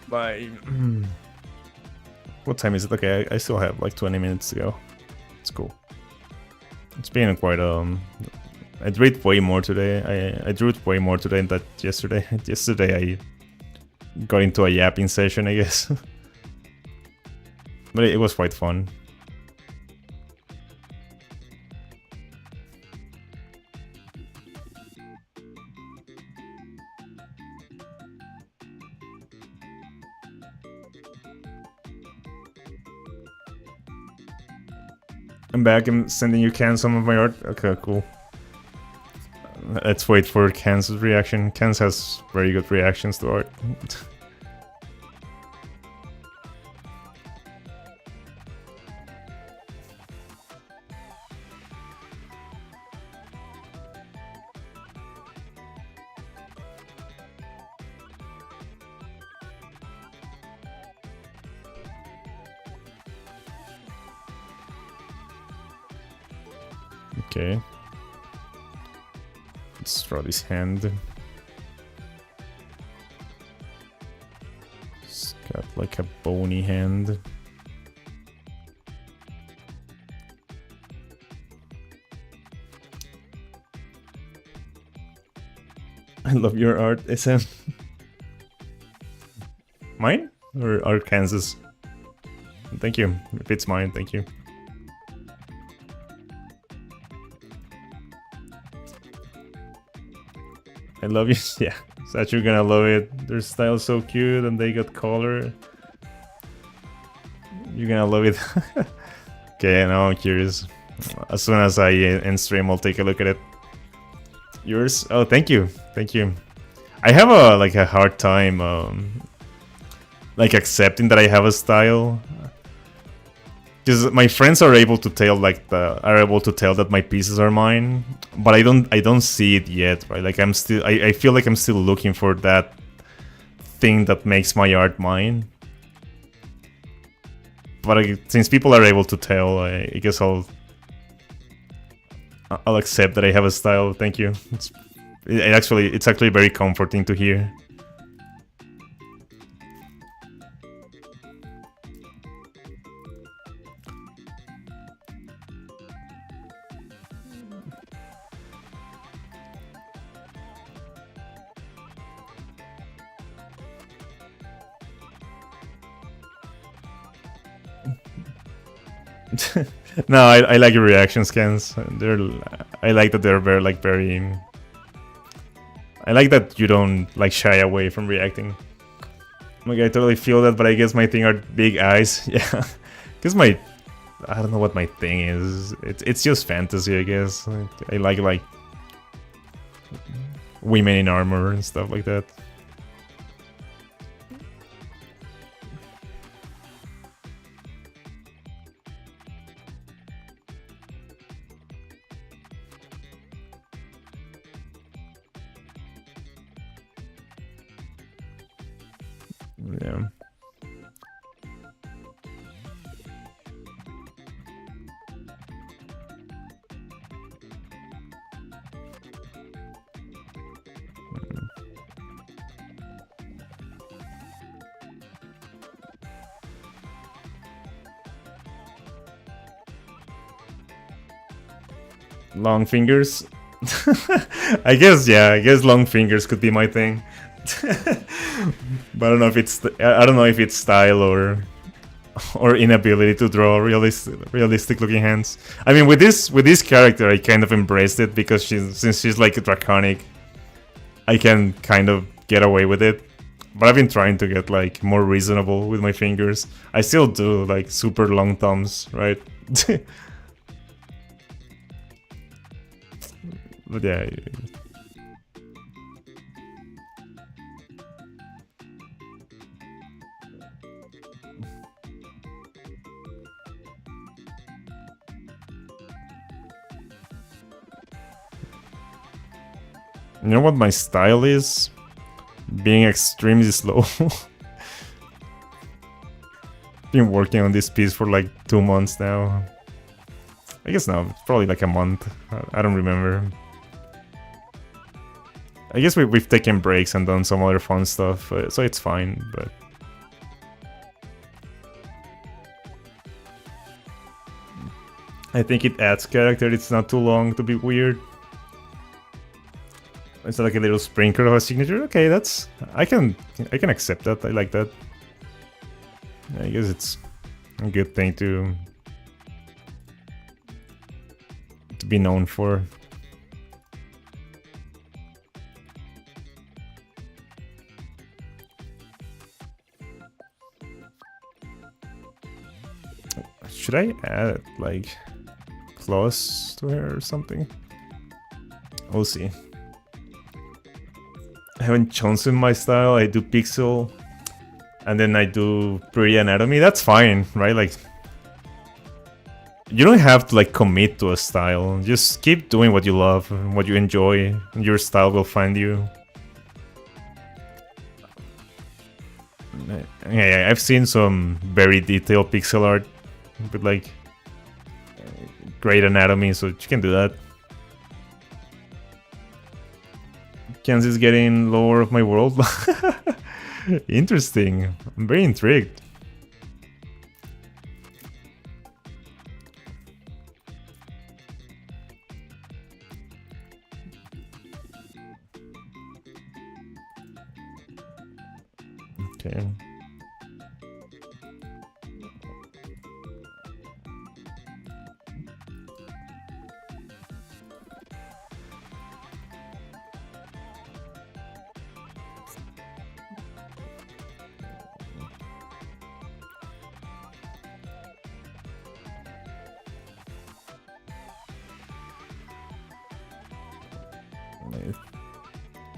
Bye. What time is it? Okay, I still have like 20 minutes to go. It's cool. It's been quite I drew it way more today. I drew it way more today than yesterday. Yesterday I got into a yapping session, I guess. But it was quite fun. I'm back. I'm sending you Ken some of my art. Okay, cool. Let's wait for Ken's reaction. Ken's has very good reactions to art. Okay. Let's draw this hand. It's got like a bony hand. I love your art, SM. Mine? Or Arkansas? Thank you. If it's mine, thank you. I love you. Yeah, Sach, you're gonna love it. Their style's so cute and they got color. You're gonna love it. Okay, now I'm curious. As soon as I end stream, I'll take a look at it. Yours? Oh, thank you. Thank you. I have a hard time like accepting that I have a style. Because my friends are able to tell that my pieces are mine, but I don't see it yet, right? Like I feel like I'm still looking for that thing that makes my art mine. But since people are able to tell, I guess I'll accept that I have a style. Thank you. It's actually very comforting to hear. No, I like your reaction scans. I like that they're very. I like that you don't like shy away from reacting. Like I totally feel that, but I guess my thing are big eyes. Yeah, because I don't know what my thing is. It's just fantasy, I guess. I like women in armor and stuff like that. Yeah. Long fingers. I guess, yeah, I guess long fingers could be my thing. But I don't know if it's style or inability to draw realistic looking hands. I mean, with this character, I kind of embraced it because since she's like draconic, I can kind of get away with it. But I've been trying to get like more reasonable with my fingers. I still do like super long thumbs, right? But yeah. You know what my style is? Being extremely slow. Been working on this piece for like 2 months now. I guess now, probably like a month. I don't remember. I guess we've taken breaks and done some other fun stuff, so it's fine, but... I think it adds character, it's not too long to be weird. It's like a little sprinkle of a signature. Okay, that's... I can accept that, I like that. I guess it's a good thing to be known for. Should I add like claws to her or something? We'll see. I haven't chosen my style. I do pixel and then I do pretty anatomy. That's fine, right? Like, you don't have to like commit to a style. Just keep doing what you love and what you enjoy, and your style will find you. Yeah, I've seen some very detailed pixel art with like great anatomy, so you can do that. Kansas getting lower of my world. Interesting. I'm very intrigued. Okay.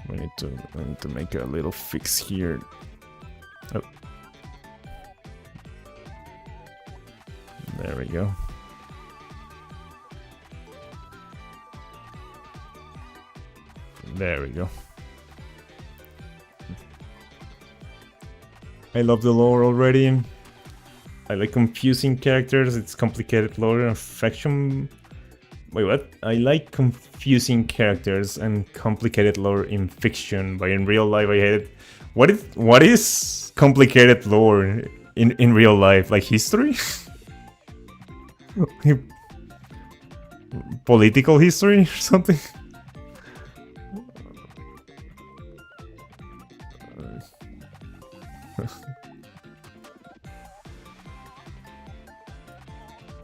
We need to make a little fix here. Oh. There we go. There we go. I love the lore already. I like confusing characters. It's complicated lore and affection. Wait, what? I like confusing characters and complicated lore in fiction, but in real life I hate it. What is complicated lore in real life? Like history? Political history or something?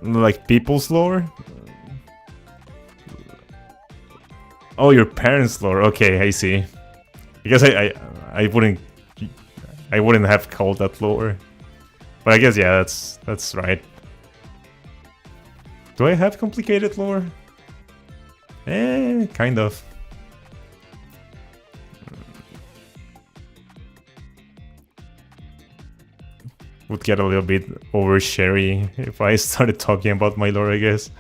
Like people's lore? Oh, your parents' lore. Okay, I see. Because I wouldn't have called that lore. But I guess yeah, that's right. Do I have complicated lore? Kind of. Would get a little bit oversharing if I started talking about my lore, I guess.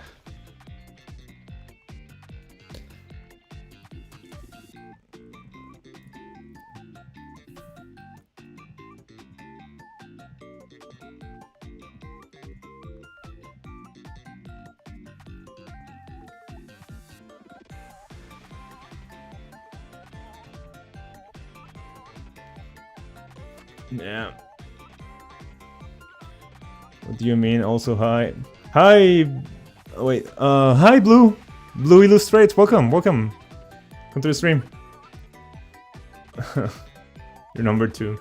Yeah. What do you mean also hi? Hi! Wait, hi Blue! Blue Illustrates, welcome. Come to the stream. You're number 2.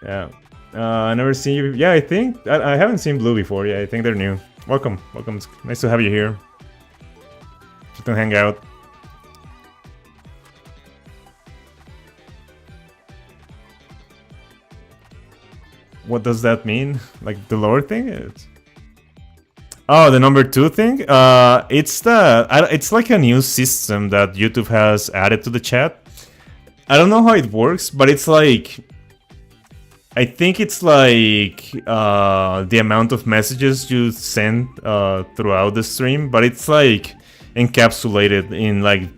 Yeah. I never seen you. Yeah, I think I haven't seen Blue before. Yeah, I think they're new. Welcome. It's nice to have you here. Just to hang out. What does that mean? Like the lore thing? Oh, the number 2 thing? It's like a new system that YouTube has added to the chat. I don't know how it works, but it's like... I think it's like the amount of messages you send throughout the stream, but it's like encapsulated in like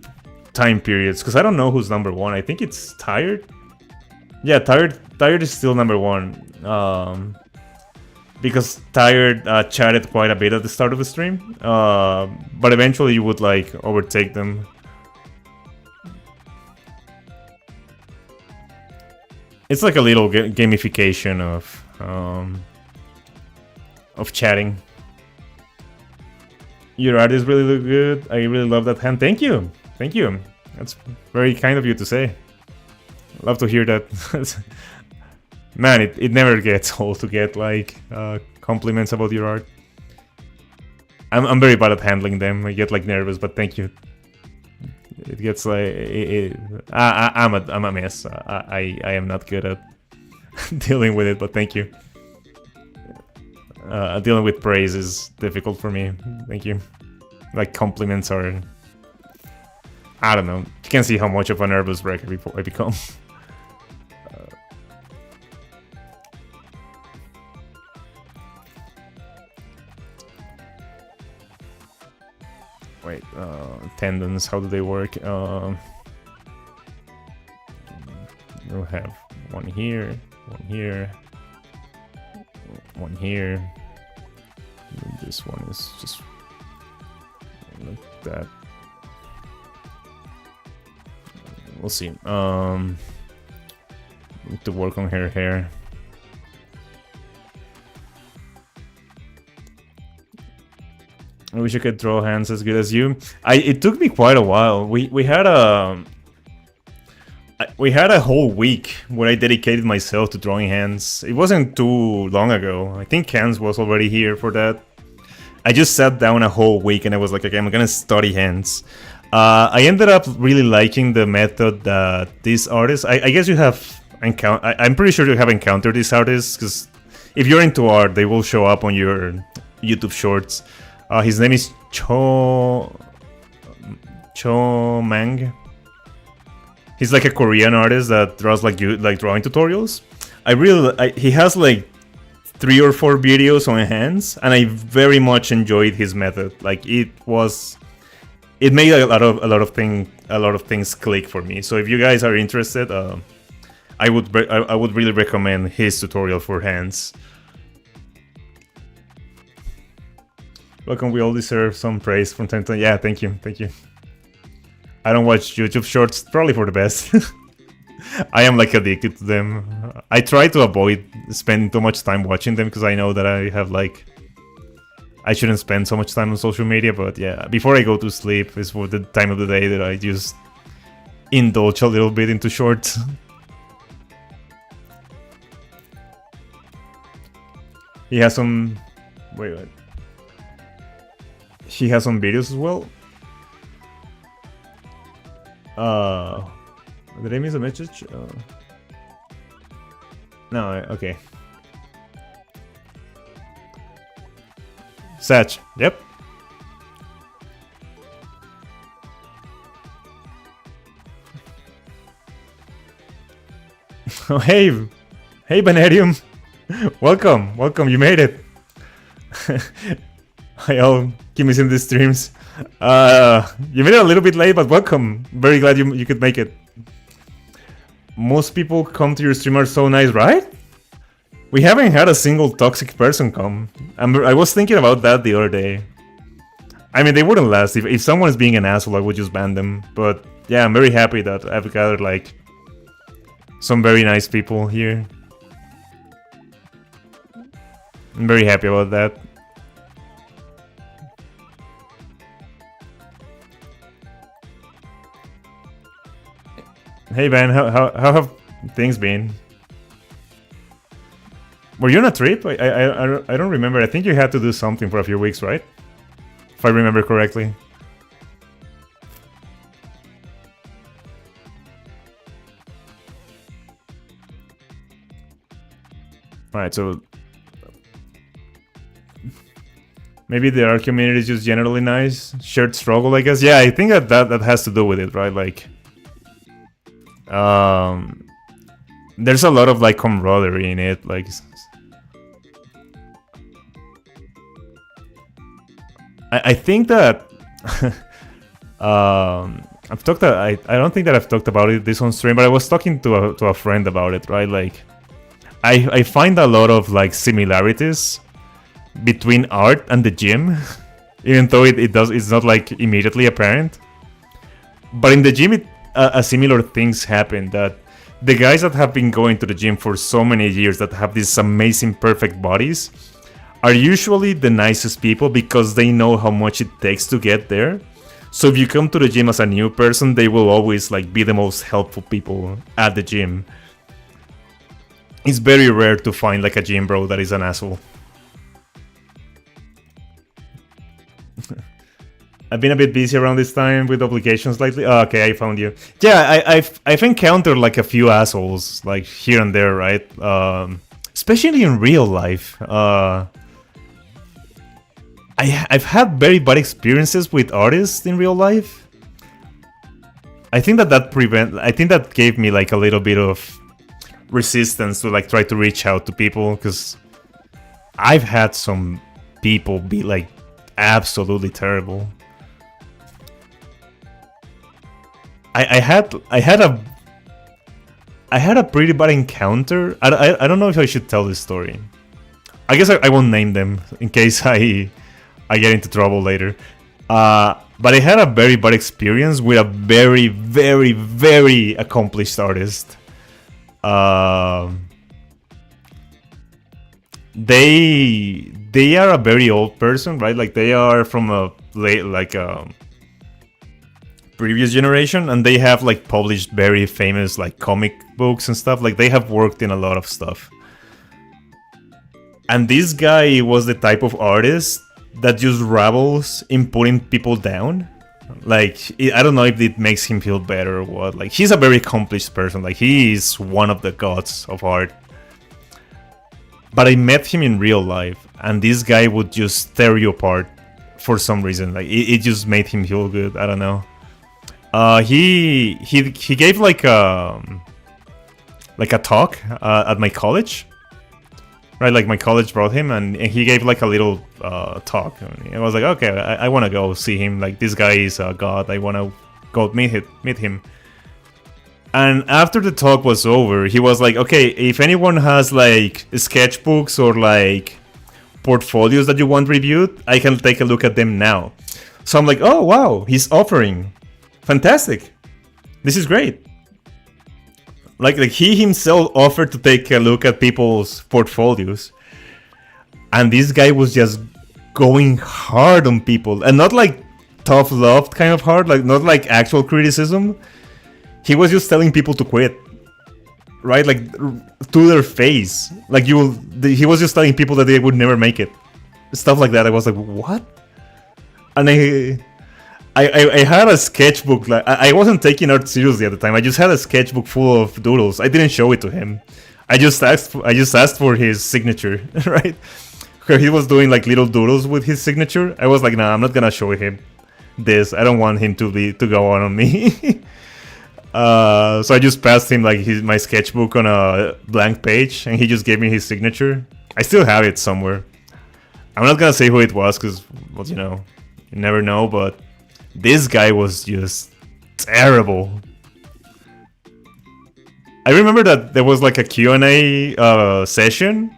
time periods. Because I don't know who's number 1. I think it's Tired. Yeah, Tired is still number 1. Because Tired chatted quite a bit at the start of the stream, but eventually you would like overtake them. It's like a little gamification of chatting. Your art is really good. I really love that hand. Thank you. That's very kind of you to say. Love to hear that. Man, it never gets old to get like compliments about your art. I'm very bad at handling them. I get like nervous, but thank you. It gets like I'm a mess. I am not good at dealing with it, but thank you. Dealing with praise is difficult for me. Thank you. Like compliments are, I don't know. You can see how much of a nervous wreck I become. Wait, tendons, how do they work? You'll have one here, one here, one here. And this one is just like that. We'll see. Need to work on her hair. I wish I could draw hands as good as you. It took me quite a while. We had a We had a whole week where I dedicated myself to drawing hands. It wasn't too long ago. I think Hans was already here for that. I just sat down a whole week and I was like, okay, I'm gonna study hands. I ended up really liking the method that these artists. I guess you have I'm pretty sure you have encountered these artists because if you're into art, they will show up on your YouTube shorts. His name is Cho Mang. He's like a Korean artist that draws like drawing tutorials. He has like 3 or 4 videos on hands, and I very much enjoyed his method. Like it made a lot of things click for me. So if you guys are interested, I would really recommend his tutorial for hands. Welcome, we all deserve some praise from time to time. Yeah, thank you. I don't watch YouTube shorts, probably for the best. I am like addicted to them. I try to avoid spending too much time watching them because I know that I shouldn't spend so much time on social media, but yeah, before I go to sleep is for the time of the day that I just indulge a little bit into shorts. He has some... Wait. He has some videos as well. Did I miss a message? No, okay. Satch, yep. Oh, hey, Vanadium. welcome, you made it. I'll keep missing the streams. You made it a little bit late, but welcome. Very glad you could make it. Most people come to your stream are so nice, right? We haven't had a single toxic person come. I was thinking about that the other day. I mean, they wouldn't last. If someone is being an asshole, I would just ban them. But yeah, I'm very happy that I've gathered like some very nice people here. I'm very happy about that. Hey Van, how have things been? Were you on a trip? I don't remember. I think you had to do something for a few weeks, right? If I remember correctly. Alright, so... Maybe the art community is just generally nice. Shared struggle, I guess. Yeah, I think that has to do with it, right? Like... there's a lot of like camaraderie in it, like I think that I've talked I don't think that I've talked about it this on stream, but I was talking to a friend about it, right? Like I find a lot of like similarities between art and the gym, even though it's not like immediately apparent. But in the gym a similar things happen, that the guys that have been going to the gym for so many years, that have these amazing perfect bodies, are usually the nicest people because they know how much it takes to get there. So if you come to the gym as a new person, they will always like be the most helpful people at the gym. It's very rare to find like a gym bro that is an asshole. I've been a bit busy around this time with obligations lately. Oh, okay, I found you. Yeah, I've encountered like a few assholes like here and there, right? Especially in real life. I've had very bad experiences with artists in real life. I think that gave me like a little bit of resistance to like try to reach out to people, because I've had some people be like absolutely terrible. I had a pretty bad encounter. I don't know if I should tell this story. I guess I won't name them in case I get into trouble later. But I had a very bad experience with a very, very, very accomplished artist. They are a very old person, right? Like they are from a late, like previous generation, and they have like published very famous like comic books and stuff. Like they have worked in a lot of stuff. And this guy was the type of artist that just revels in putting people down. Like, I don't know if it makes him feel better or what. Like, he's a very accomplished person. Like, he is one of the gods of art. But I met him in real life, and this guy would just tear you apart for some reason. Like, it just made him feel good. I don't know. He gave like a talk at my college. Right, like my college brought him, and he gave like a little talk. And I was like, okay, I want to go see him. Like, this guy is a god. I want to go meet him. And after the talk was over, he was like, okay, if anyone has like sketchbooks or like portfolios that you want reviewed, I can take a look at them now. So I'm like, oh wow, he's offering. Fantastic. This is great. Like he himself offered to take a look at people's portfolios. And this guy was just going hard on people. And not like tough love kind of hard, like not like actual criticism. He was just telling people to quit. Right? Like to their face. Like he was just telling people that they would never make it. Stuff like that. I was like, what? And I had a sketchbook. Like I wasn't taking art seriously at the time. I just had a sketchbook full of doodles. I didn't show it to him. I just asked for his signature, right? Because he was doing like little doodles with his signature. I was like, nah, I'm not gonna show him this. I don't want him to go on me. So I just passed him like my sketchbook on a blank page, and he just gave me his signature. I still have it somewhere. I'm not gonna say who it was because, well, you know, you never know, but this guy was just terrible. I remember that there was like a Q&A session,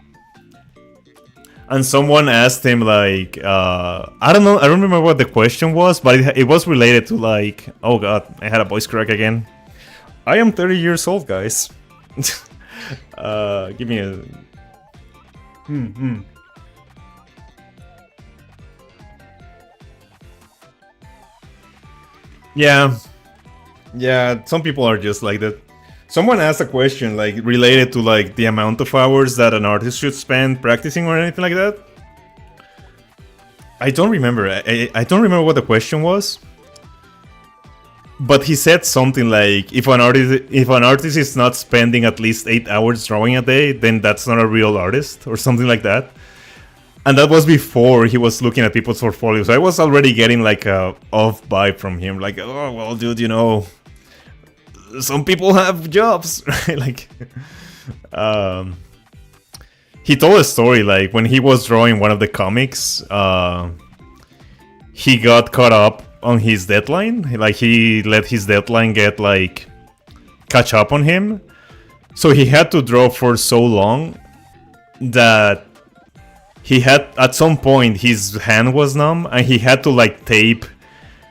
and someone asked him like, I don't know, I don't remember what the question was, but it was related to like, oh god, I had a voice crack again. I am 30 years old, guys. Give me a... Yeah, some people are just like that. Someone asked a question like related to like the amount of hours that an artist should spend practicing or anything like that. I don't remember. I don't remember what the question was. But he said something like, if an artist is not spending at least 8 hours drawing a day, then that's not a real artist, or something like that. And that was before he was looking at people's portfolios. So I was already getting like a off vibe from him. Like, oh, well, dude, you know, some people have jobs, right? Like, he told a story, like, when he was drawing one of the comics, he got caught up on his deadline. Like, he let his deadline get, like, catch up on him. So he had to draw for so long that he had, at some point, his hand was numb, and he had to like tape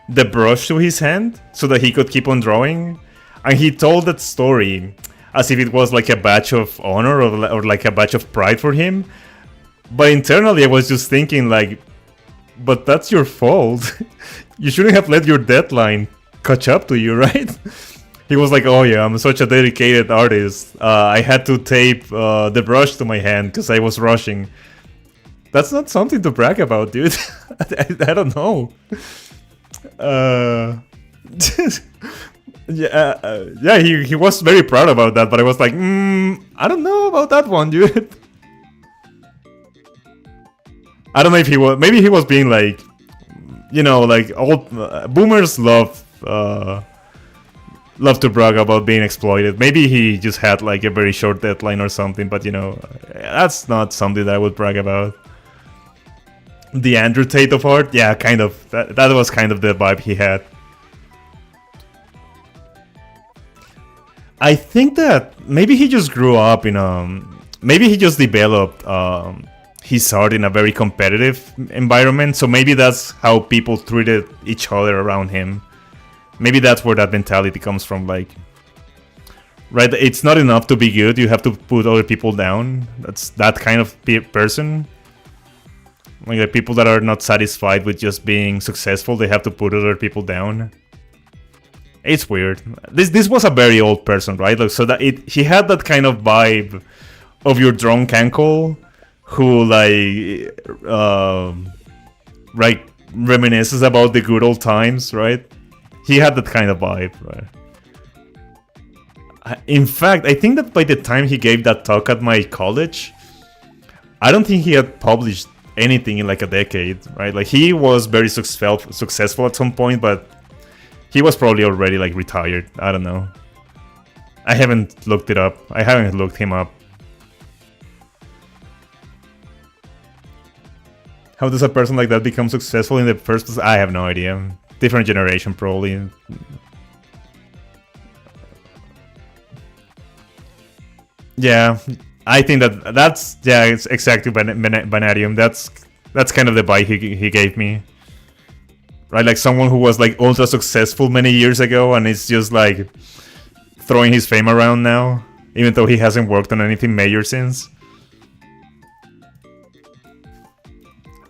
the brush to his hand so that he could keep on drawing. And he told that story as if it was like a badge of honor or like a badge of pride for him. But internally I was just thinking like, but that's your fault. You shouldn't have let your deadline catch up to you, right? He was like, oh yeah, I'm such a dedicated artist. I had to tape the brush to my hand because I was rushing. That's not something to brag about, dude. I don't know. Yeah, he was very proud about that, but I was like, I don't know about that one, dude. I don't know if he was, maybe he was being like, you know, like old boomers love to brag about being exploited. Maybe he just had like a very short deadline or something, but you know, that's not something that I would brag about. The Andrew Tate of art, yeah, kind of. That was kind of the vibe he had. I think that maybe he just grew up in maybe he just developed his art in a very competitive environment. So maybe that's how people treated each other around him. Maybe that's where that mentality comes from. Like, right? It's not enough to be good. You have to put other people down. That's that kind of person. Like the people that are not satisfied with just being successful, they have to put other people down. It's weird. This was a very old person, right? Like, so that he had that kind of vibe of your drunk uncle who like reminisces about the good old times, right? He had that kind of vibe, right? In fact, I think that by the time he gave that talk at my college, I don't think he had published anything in like a decade, right? Like he was very successful at some point, but he was probably already like retired. I don't know. I haven't looked it up. I haven't looked him up. How does a person like that become successful in the first place? I have no idea. Different generation, probably. Yeah, I think that's yeah, it's exactly Vanadium. That's kind of the vibe he gave me. Right, like someone who was like ultra successful many years ago and is just like throwing his fame around now, even though he hasn't worked on anything major since.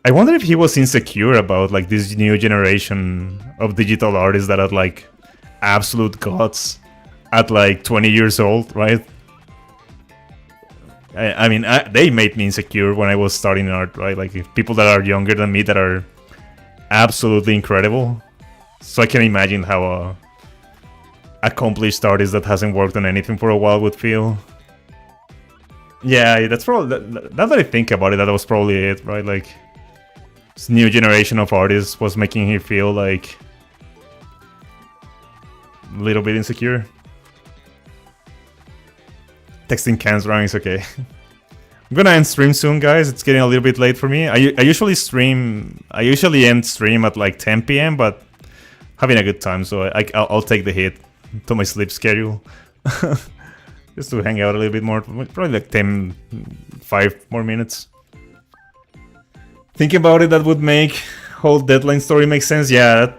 I wonder if he was insecure about like this new generation of digital artists that are like absolute gods at like 20 years old, right? I mean, they made me insecure when I was starting art, right? Like people that are younger than me that are absolutely incredible. So I can imagine how a accomplished artist that hasn't worked on anything for a while would feel. Yeah, that's probably, now that I think about it, that was probably it, right? Like this new generation of artists was making him feel like a little bit insecure. Texting cans wrong is okay. I'm gonna end stream soon, guys. It's getting a little bit late for me. I usually end stream at like 10 p.m. but having a good time, so I'll take the hit to my sleep schedule. Just to hang out a little bit more, probably like 5 more minutes. Thinking about it, that would make whole deadline story make sense. Yeah.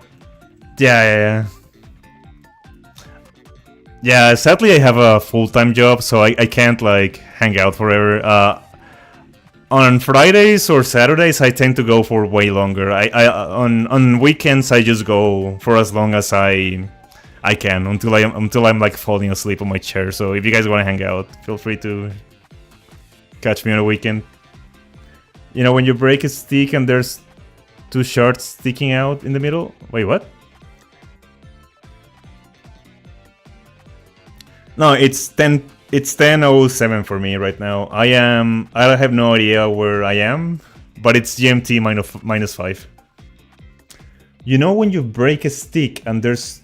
Yeah, sadly I have a full-time job, so I can't like hang out forever. On Fridays or Saturdays I tend to go for way longer. On weekends I just go for as long as I can until I'm like falling asleep on my chair. So if you guys want to hang out, feel free to catch me on a weekend. You know when you break a stick and there's 2 shards sticking out in the middle? Wait, what? No, it's 10:07 for me right now. I have no idea where I am, but it's GMT -5. You know when you break a stick and there's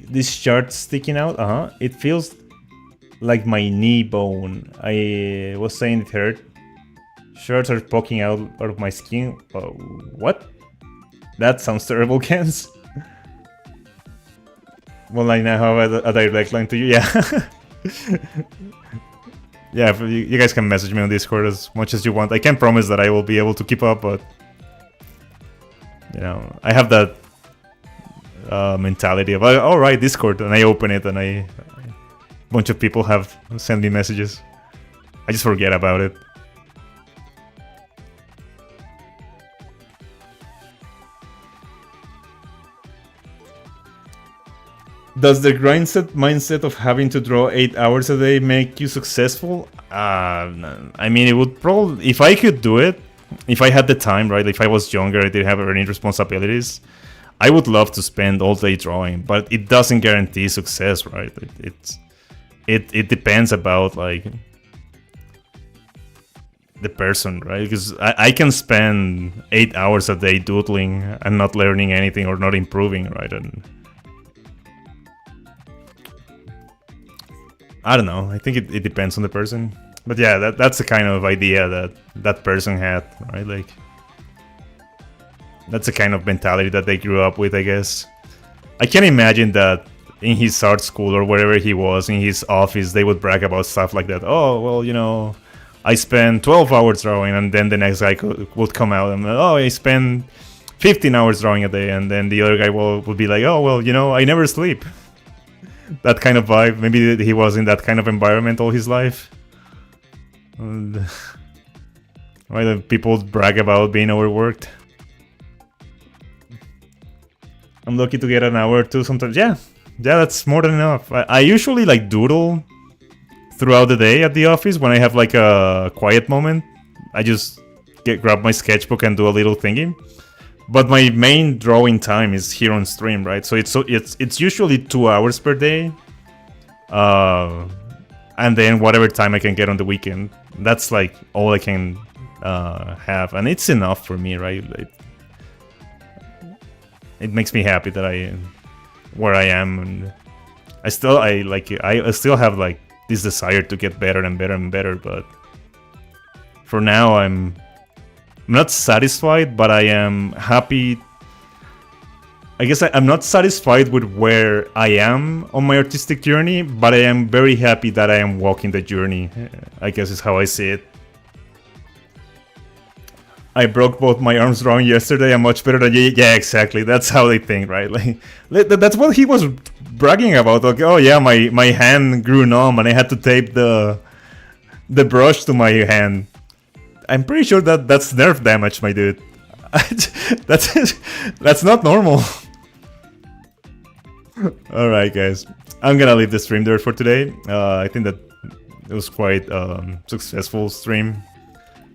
this shard sticking out? It feels like my knee bone. I was saying it hurt. Shards are poking out of my skin. What? That sounds terrible, Kens. Well, I now have a direct line to you, yeah. Yeah, you guys can message me on Discord as much as you want. I can't promise that I will be able to keep up, but you know, I have that mentality of, all right, Discord, and I open it and a bunch of people have sent me messages. I just forget about it. Does the mindset of having to draw 8 hours a day make you successful? I mean, it would probably, if I could do it, if I had the time, right? If I was younger, I didn't have any responsibilities, I would love to spend all day drawing, but it doesn't guarantee success, right? It depends about like the person, right? Because I can spend 8 hours a day doodling and not learning anything or not improving, right? And I don't know. I think it depends on the person. But yeah, that's the kind of idea that person had, right? Like, that's the kind of mentality that they grew up with, I guess. I can imagine that in his art school or wherever he was, in his office, they would brag about stuff like that. Oh, well, you know, I spend 12 hours drawing, and then the next guy would come out and, oh, I spend 15 hours drawing a day, and then the other guy would be like, oh, well, you know, I never sleep. That kind of vibe. Maybe he was in that kind of environment all his life. And, right, people brag about being overworked. I'm lucky to get an hour or two sometimes. Yeah, Yeah, that's more than enough. I usually like doodle throughout the day at the office when I have like a quiet moment. I just grab my sketchbook and do a little thingy. But my main drawing time is here on stream, right? So it's usually 2 hours per day, and then whatever time I can get on the weekend. That's like all I can have, and it's enough for me, right? It makes me happy that where I am, and I still have like this desire to get better and better and better. But for now, I'm not satisfied, but I am happy. I guess I'm not satisfied with where I am on my artistic journey, but I am very happy that I am walking the journey, I guess is how I see it. I broke both my arms drawing yesterday. I'm much better than you. Yeah, exactly. That's how they think, right? Like that's what he was bragging about. Like, oh yeah, my hand grew numb and I had to tape the brush to my hand. I'm pretty sure that's nerve damage, my dude. That's not normal. All right, guys. I'm gonna leave the stream there for today. I think that it was quite successful stream.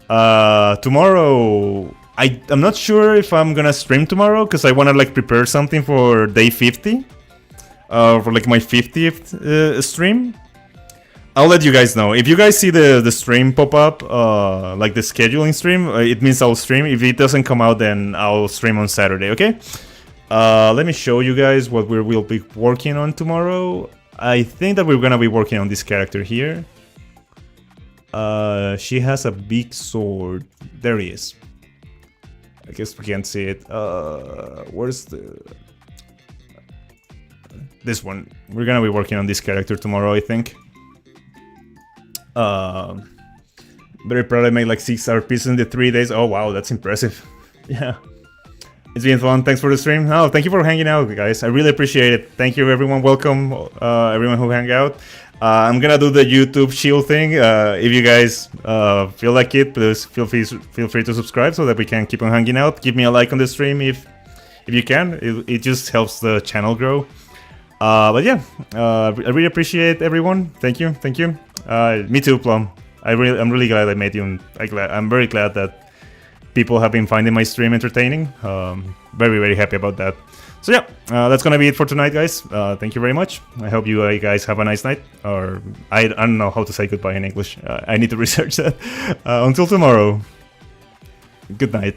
Tomorrow, I'm not sure if I'm gonna stream tomorrow because I wanna like prepare something for day 50, for like my 50th stream. I'll let you guys know. If you guys see the stream pop up, like the scheduling stream, it means I'll stream. If it doesn't come out, then I'll stream on Saturday, okay? Let me show you guys what we'll be working on tomorrow. I think that we're gonna be working on this character here. She has a big sword. There he is. I guess we can't see it. Where's this one? We're gonna be working on this character tomorrow, I think. Very proud I made like 6 pieces in the 3 days. Oh wow, that's impressive. Yeah. It's been fun. Thanks for the stream. Oh, thank you for hanging out, guys. I really appreciate it. Thank you, everyone. Welcome, everyone who hang out. I'm gonna do the YouTube shield thing. If you guys feel like it, please feel free to subscribe so that we can keep on hanging out. Give me a like on the stream if you can. It just helps the channel grow. But yeah, I really appreciate everyone. Thank you. Me too, Plum. I'm really glad I met you. And I'm very glad that people have been finding my stream entertaining. Very happy about that. So yeah, that's gonna be it for tonight, guys. Thank you very much. I hope you guys have a nice night. Or I don't know how to say goodbye in English. I need to research that. Until tomorrow. Good night.